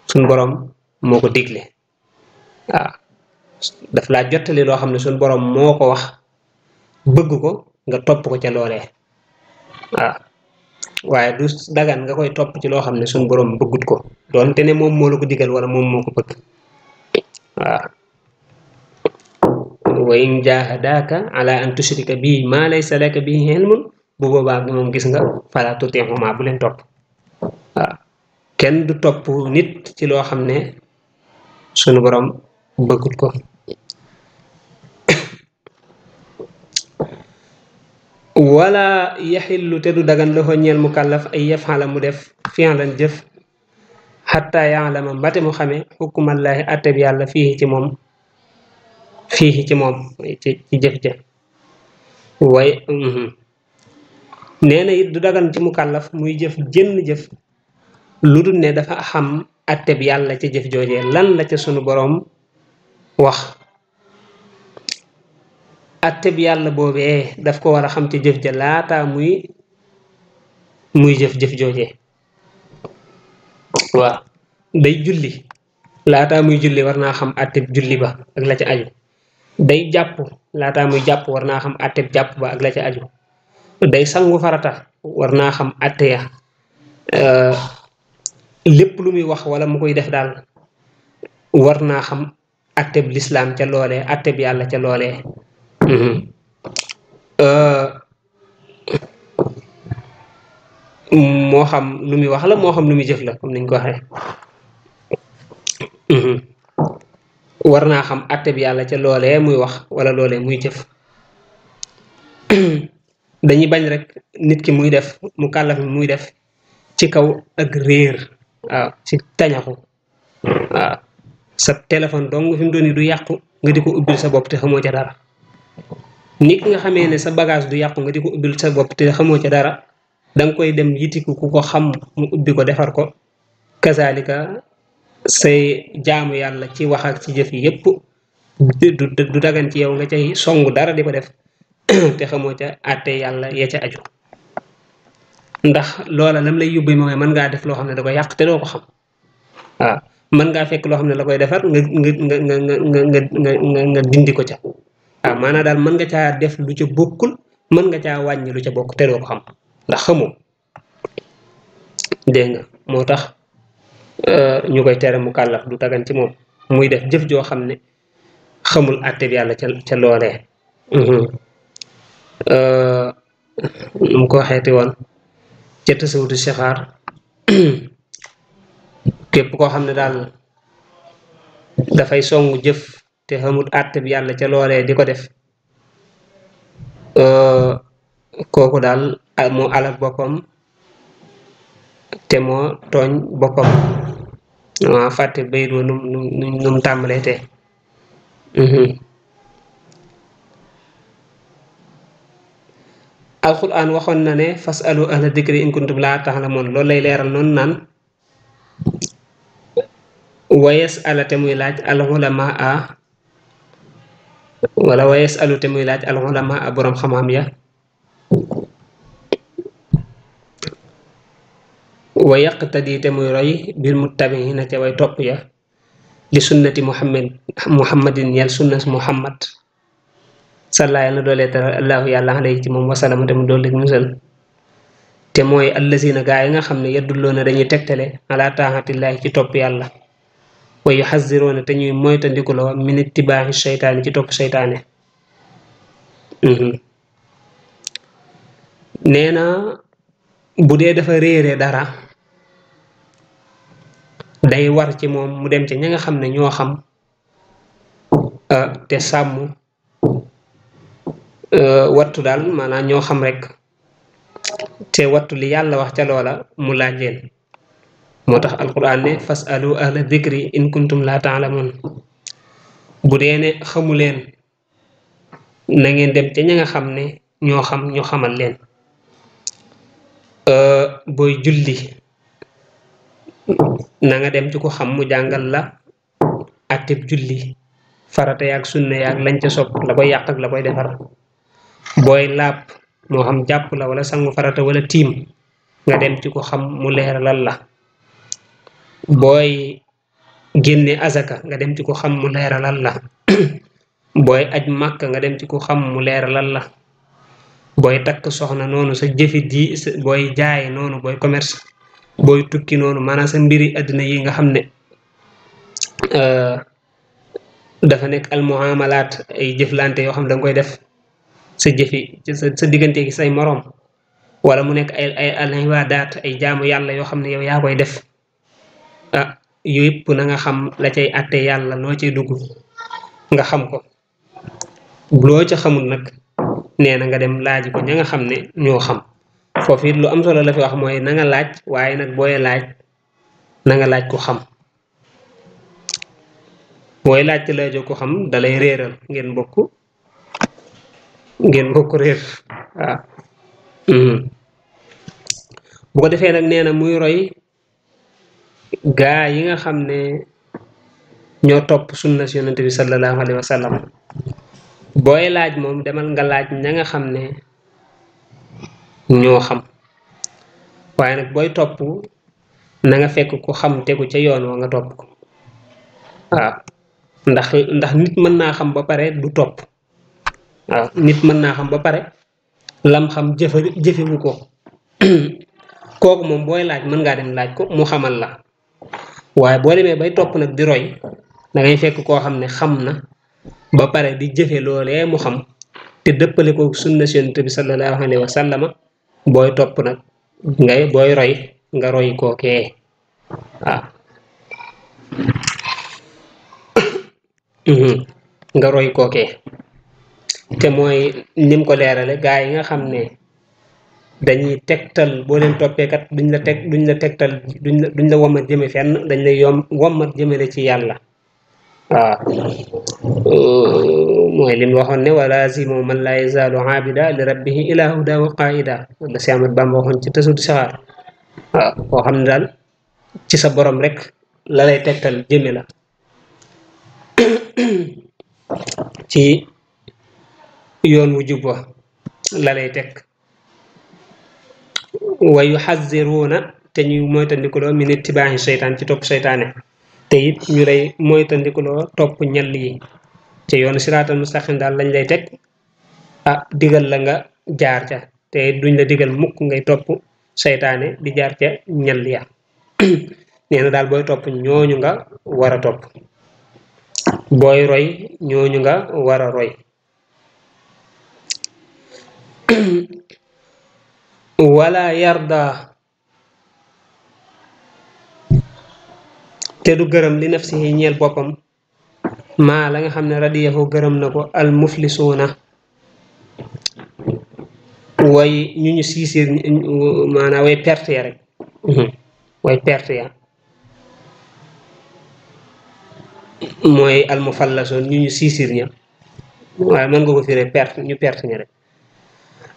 suñ boroom moo ko digle waaw daf laa jottali loo xam ne suñu borom moo ko wax bëgg ko nga topp ko ca loolee waaw waaye du dagan nga koy topp ci loo xam ne suñu borom bëggut ko doonte ne moom moo la ko digal wala moom moo ko bëgg waaw wa in jahadaka ala an tushrika bi ma laysa laka bihi ilmun bu boobaa moom gis nga fala tuti'huma bu leen topp waaw kenn du topp nit ci loo xam ne sunu borom bëggut ko wala yaxillu te du dagan la ko ñeel mukallaf ay yafala mu def fi'lan jëf xatta ya'lama mbate mu xame xukkumallaahi atteb yàlla fii ci moom ci jëf ja waaye nee na it du dagan ci mukallaf muy jëf jënn jëf lu dul ne dafa xam atteb yàlla ci jëf joojee lan la ca sunu boroom wax atteb yàlla boobee daf ko war a xam ci jëf ja laata muy jëf joojee waaw day julli laata muy julli war naa xam atteb julli ba ak la ca aju day jàpp laata muy jàpp war naa xam atteb jàpp ba ak la ca aju day sangu farata war naa xam atte ya lépp lu muy wax wala mu koy def daal war naa xam atteb lislaam ca loolee atteb yàlla ca loolee moo xam lu muy wax la moo xam lu muy jëf la comme niñ ko waxee war naa xam atteb yàlla ca loolee muy wax wala loolee muy jëf dañuy bañ rek nit ki muy def mu kàllaf mi muy def ci kaw ak réer waaw ci tañaxu waaw sa téléphone dong fi mu doon du yàqu nga di ko ubbil sa bopp te xamoo ca dara nit nga xamee ne sa bagage du yàqu nga di ko ubbil sa bopp te xamoo ca dara danga koy dem yitiku ku ko xam mu ubbi ko defar ko kazalika say jaamu yàlla ci wax ak ci jëf yi yépp du dagan ci yow nga cay songu dara di ko def te xamoo ca àtte yàlla ya ca aju ndax loola lam lay yóbbu mooy mën ngaa def loo xam ne da ko yàq te doo ko xam waaw mën ngaa fekk loo xam ne la koy defar nga dindi ko ca waaw maanaam daal mën nga caa def lu ca bokkul mën nga caa wàññi lu ca bokk te doo ko xam ndax xamoo dégg nga moo tax ñu koy tere mu kàllaf du tagan ci moom muy def jëf joo xam ne xamul àtte bi yàlla ca loolee mu ko waxeeti woon ca tasawudu sixaar képp koo xam ne daal dafay songu jëf te xamul àtte bi yàlla ca loolee di ko def kooku daal moo alal boppam te moo tooñ boppam waa fàtte bayit wa num tàmbalee te alquran waxoon na ne fasalu ahla dikri in kuntum laa ta'lamuun loolu lay leeral noonu naan wayes ala te muy laaj al ulamaa wala wayes alu te muy laaj al ulamaa boroom xam-xam ya wa yaqtadi te muy roy bil muttabiina ca way topp ya li sunnati muhammadin yal sunna muhammad salla yàlla na doolee tara allahu yàlla alayhi ci moom wasalama te mu doole musal te mooy allazina gaa yi nga xam ne yadulloona dañuy tegtale ala taatillaahi ci topp yàlla wa yuxaziroona te ñuy moytandikuloo min ittibaaxi seytaane ci topp seytaane nee na bu dee dafa réere dara day war ci moom mu dem ci ña nga xam ne ñoo xam te sàmm wattu daal maanaam ñoo xam rek te wattu li yàlla wax ca loola mu laaj leen moo tax alquran ne fasalu ahla dikri in kuntum la ta'lamun bu dee ne xamu leen na ngeen dem ca ña nga xam ne ñoo xam ñu xamal leen booy julli na nga dem ci ko xam mu jàngal la atteb julli farata yaag sunna yaag lañ ca sopp la koy yàq ak la koy defar booy laab moo xam jàpp la wala sangu farata wala tiim nga dem ci ko xam mu leeralal la booy génne azaka nga dem ci ko xam mu leeralal la booy aj màkk nga dem ci ko xam mu leeralal la booy takk soxna noonu sa jëfi di booy jaay noonu booy commerce booy tukki noonu maanaam sa mbiri àddina yi nga xam ne dafa nekk almuamalaat ay jëflante yoo xam ne da nga koy def sa jëfi sa diggante gi say moroom wala mu nekk ay al ibaadaat ay jaamu yàlla yoo xam ne yow yaa koy def yëpp na nga xam la cay àtte yàlla loo cay dugg nga xam ko loo ca xamul nag nee na nga dem laaj ko ña nga xam ne ñoo xam foofu it lu am solo la fi wax mooy na nga laaj waaye nag booy laaj na nga laaj ko xam booy laaj te laajoo ko xam dalay réeral ngeen bokk réer waaw bu ko defee nag nee na muy roy gaa yi nga xam ne ñoo topp sunna si yonente bi sallallahu alayhi wa sallam booy laaj moom demal nga laaj ña nga xam ne ñoo xam waaye nag booy topp na nga fekk ku xam tegu ca yoon wa nga topp ko waaw ndax nit mën naa xam ba pare du topp waaw nit mën naa xam ba pare lam xam jëfewu ko kooku moom booy laaj mën ngaa dem laaj ko mu xamal la waaye boo demee bay topp nag di roy da ngay fekk koo xam ne xam na ba pare di jëfe loolee mu xam te dëppale ko sunna si yonent bi sallallahu alayhi wa sallam booy topp nag booy roy nga roy kookee waaw nga roy kookee te mooy nim ko leerale gaa yi nga xam ne dañuy tegtal boo leen toppee kat duñ la tegtal duñ la wommat jëme fenn dañ lay wommat jëmale ci yàlla waaw mooy lim waxoon ne wa lazimu man la yazaalu aabida li rabbihi ila huda wa qaida wala si Ahmad Bamba waxoon ci tasud saxaar waaw koo xam ne daal ci sa borom rek la lay tegtal jëme la ci yoon wu jub wa la lay teg wa yuxaziruuna te ñu moytandikuloo min ittibaahi seytaan ci topp seytaane te it ñu lay moytandikuloo topp ñall yi ci yoonu siraatal mustaqim daal lañ lay teg digal la nga jaar ca te duñ la digal mukk ngay topp seytaane di jaar ca ñall ya nee na daal booy topp ñooñu nga war a topp booy roy ñooñu nga war a roy wala yarda te du gërëm li nafsihi ñeel boppam maa la nga xam ne radiyahu gërëm na ko al muflisuuna way ñu siisir maanaam way perte ya rek way perte ya mooy al mufallasoon ñu siisir ña waaye mën nga ko firee perte ñu perte ña rek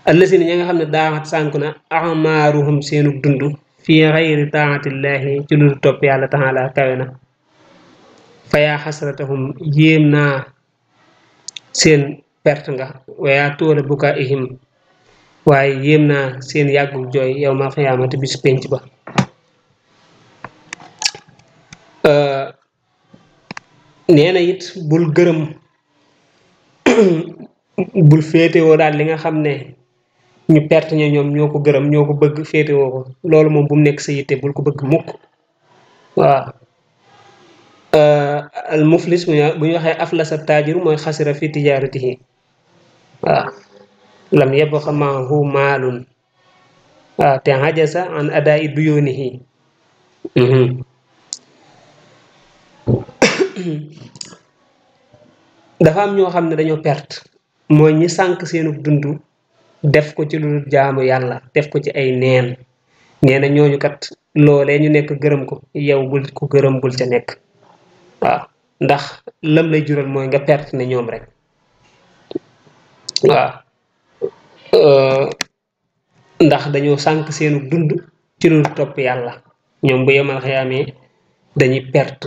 allasina ña nga xam ne daaxat sànk na amaaruhum seenu dund fii xayri taatillahi ci lu topp yàlla taala kawe na fa yaa xasratahum yéem naa seen perte nga wayaa tóola bukaa ihim waaye yéem naa seen yàggul jooy yow ma xiyaamati bis penc ba nee na it bul gërëm bul féetewoo daal li nga xam ne ñu perte ña ñoom ñoo ko gërëm ñoo ko bëgg féetewoo ko loolu moom bu mu nekk sa yitte bul ko bëgg mukk waaw al muflis bu ñu waxee aflasa taajiru mooy xasira fi tijaaratihi waaw lam yabqa maahu maalun waaw te hajasa an adaa'i duyuunihi dafa am ñoo xam ne dañoo perte mooy ñi sànq seenu dund def ko ci lu jaamu yàlla def ko ci ay neen nee na ñooñu kat loolee ñu nekk gërëm ko yow bul ko gërëm bul ca nekk waaw ndax lam lay jural mooy nga perte ne ñoom rek waaw ndax dañoo sànq seenu dund ci lu topp yàlla ñoom bu yemal xayaamee dañuy perte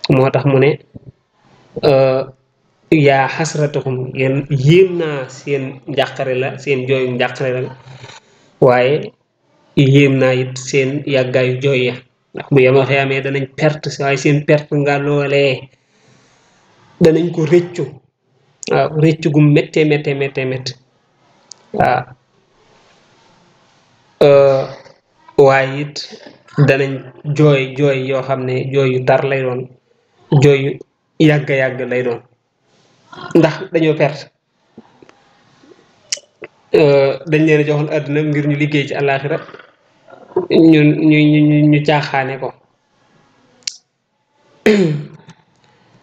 moo tax mu ne yaa xasratahum yéem naa seen njàqare la seen jooyu njàqare la waaye yéem naa it seen yàggaayu jooy ya ndax bu yama xiyamee danañ perte waaye seen perte nga loolee danañ ko rëccu waaw rëccu gu méttee méttee waaw waaye it danañ jooy yoo xam ne jooy yu tar lay doon jooy yu yàgg lay doon ndax dañoo perte dañ leen a joxoon àdduna ngir ñu liggéey ci àllaaxira ñu caaxaane ko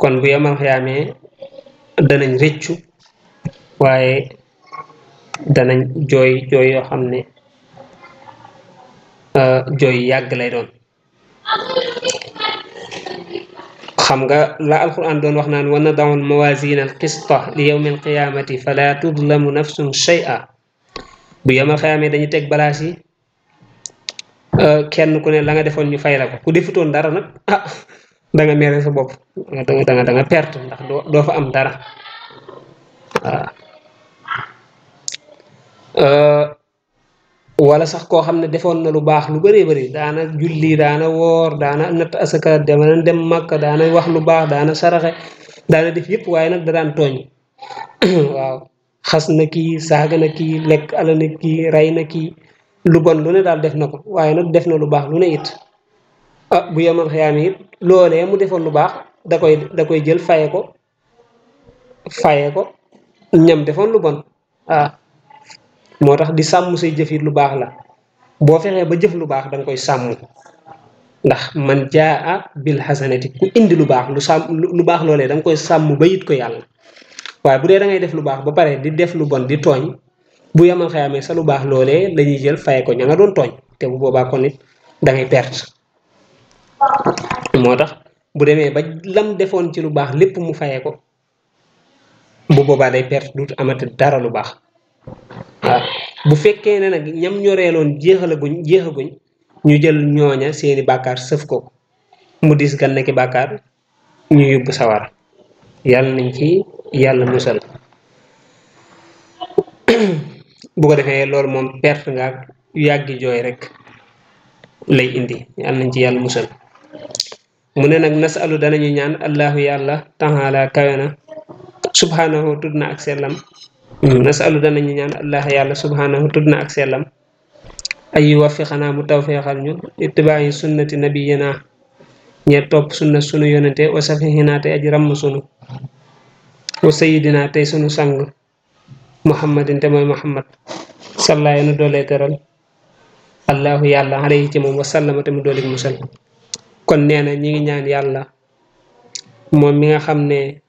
kon bu yamal xiyaamee danañ rëccu waaye danañ jooy yoo xam ne jooy yàgg lay doon xam nga la alquran doon wax naan wa nadaau almawasina alqista li yawmi alqiyamati fala tudlamu nafsun shay'a bu yamal xiyaamee dañu teg balaas yi kenn ku ne la nga defoon ñu fay la ko ku defutoon dara nag da nga mere sa bopp da nga perte ndax doo fa am dara wala sax koo xam ne defoon na lu baax lu bari daana julli daana woor daana natt asaka dana dem Makka daana wax lu baax daana saraxe daana def yëpp waaye nag da daan tooñ waaw xas na kii saaga na kii lekk ala na kii rey na kii lu bon lu ne daal def na ko waaye nag def na lu baax lu ne it bu yemal xiyaam it loolee mu defoon lu baax da koy jël faye ko ñam defoon lu bon moo tax di sàmm say jëf it lu baax la boo fexee ba jëf lu baax danga koy sàmm ndax man jaa bil hasanati ku indi lu baax lu baax loolee danga koy sàmm ba yit ko yàlla waaye bu dee da ngay def lu baax ba pare di def lu bon di tooñ bu yemal xiyaamee sa lu baax loolee lañuy jël faye ko ña nga doon tooñ te bu boobaa kon nit da ngay perte moo tax bu demee ba lam defoon ci lu baax lépp mu fayee ko bu boobaa day perte duut amati dara lu baax waaw bu fekkee ne nag ñam ñoreeloon jeexaguñ ñu jël ñooña seeni bàkkaar sëf ko mu dis gan nekki bàkkaar ñu yóbbu sawar yàlla nañ ci yàlla musal bu ko defee loolu moom perte nga yàggi jooy rek lay indi yàlla nañ ci yàlla musal mu ne nag nasalu danañu ñaan allahu yàlla taala kawe na subhanahu tudd na ak sellam nasalu danañu ñaan allah yàlla subhanahu tudd na ak sellam ay yuwaffiqanaa mu tawfeexal ñu ittibaayi sunnati nabiyina ñe topp sunna sunu yonente wa safihina tey aji ramm sunu wa sayidina tey sunu sang muhammadin te mooy muhammad sallaayu nu doolee teral allahu yàlla alayhi ci moom wasallama te mu doolik musal kon nee na ñi ngi ñaan yàlla moom mi nga xam ne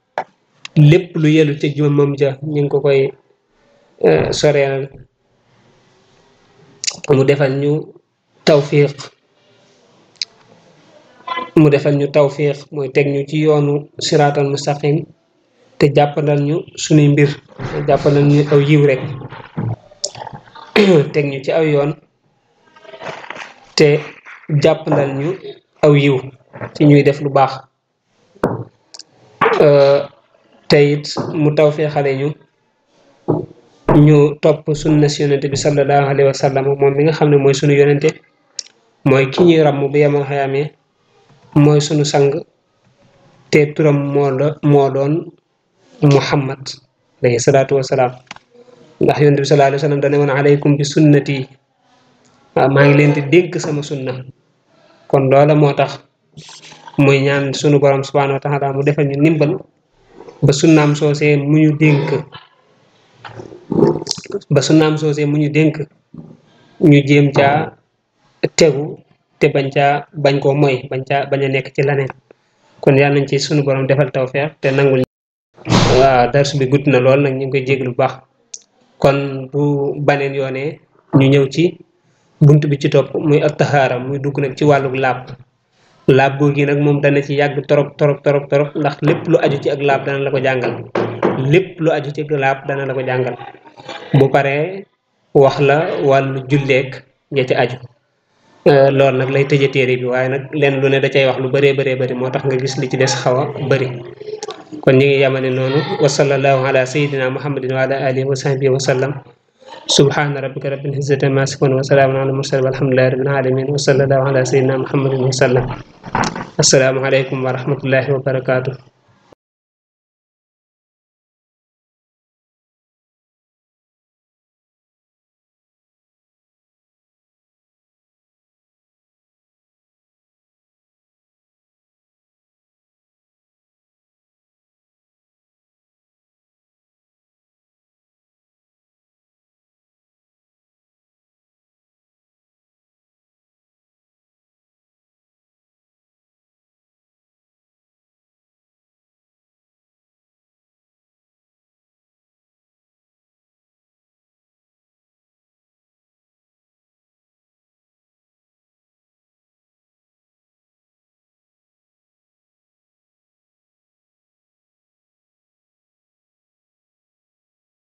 lépp lu yelu ca jumam ja ñu ngi ko koy soreel mu defal ñu tawfiq mooy teg ñu ci yoonu siraatal mustaqim te jàppandal ñu sunuy mbir jàppandal ñu aw yiw rek teg ñu ci aw yoon te jàppandal ñu aw yiw ci ñuy def lu baax te it mu tawfeexale ñu topp sunna si yonente bi sallallahu alayhi wa sallam moom mi nga xam ne mooy sunu yonente mooy ki ñuy ràmm bu yemal xayaamee mooy sunu sang te turam moo doon muhammad alayhi salaatu wasalaam ndax yonente bi sallallahu alayhi wa sallam dane woon alaykum bi sunnati waaw maa ngi leen di dénk sama sunna kon loola moo tax muy ñaan sunu borom subhanahu wa taala mu defal ñu ndimbal ba sunnaam soosee mu ñu dénk ñu jéem caa tegu te bañ koo moy bañ a nekk ci leneen kon yàlla nañ ci sunu borom defal tawfeex te nangul waaw darsu bi gudd na lool nag ñu ngi koy jéglu bu baax kon bu baneen yoonee ñu ñëw ci bunt bi ci topp muy at-tahaara muy dugg nag ci wàlluk laab googi nag moom dana ci yàgg torop ndax lépp lu aju ci ak laab dana la ko jàngal bu paree wax la wàllu julleek ña ci aju loolu nag lay tëje téere bi waaye nag leen lu ne da cay wax lu bëree moo tax nga gis li ci des xaw a bëri kon ñu ngi yamane noonu wa sallallahu ala sayyidina muhammadin wa ala alihi wa sahbihi wa sallam subhana rabbika rabbil izzati amma yasifun wa salamun ala mursalin walhamdulillahi rabbil alamin wa sallallahu ala sayyidina muhammadin wa sallam. Assalamu alaykum wa rahmatullahi wa barakatuh.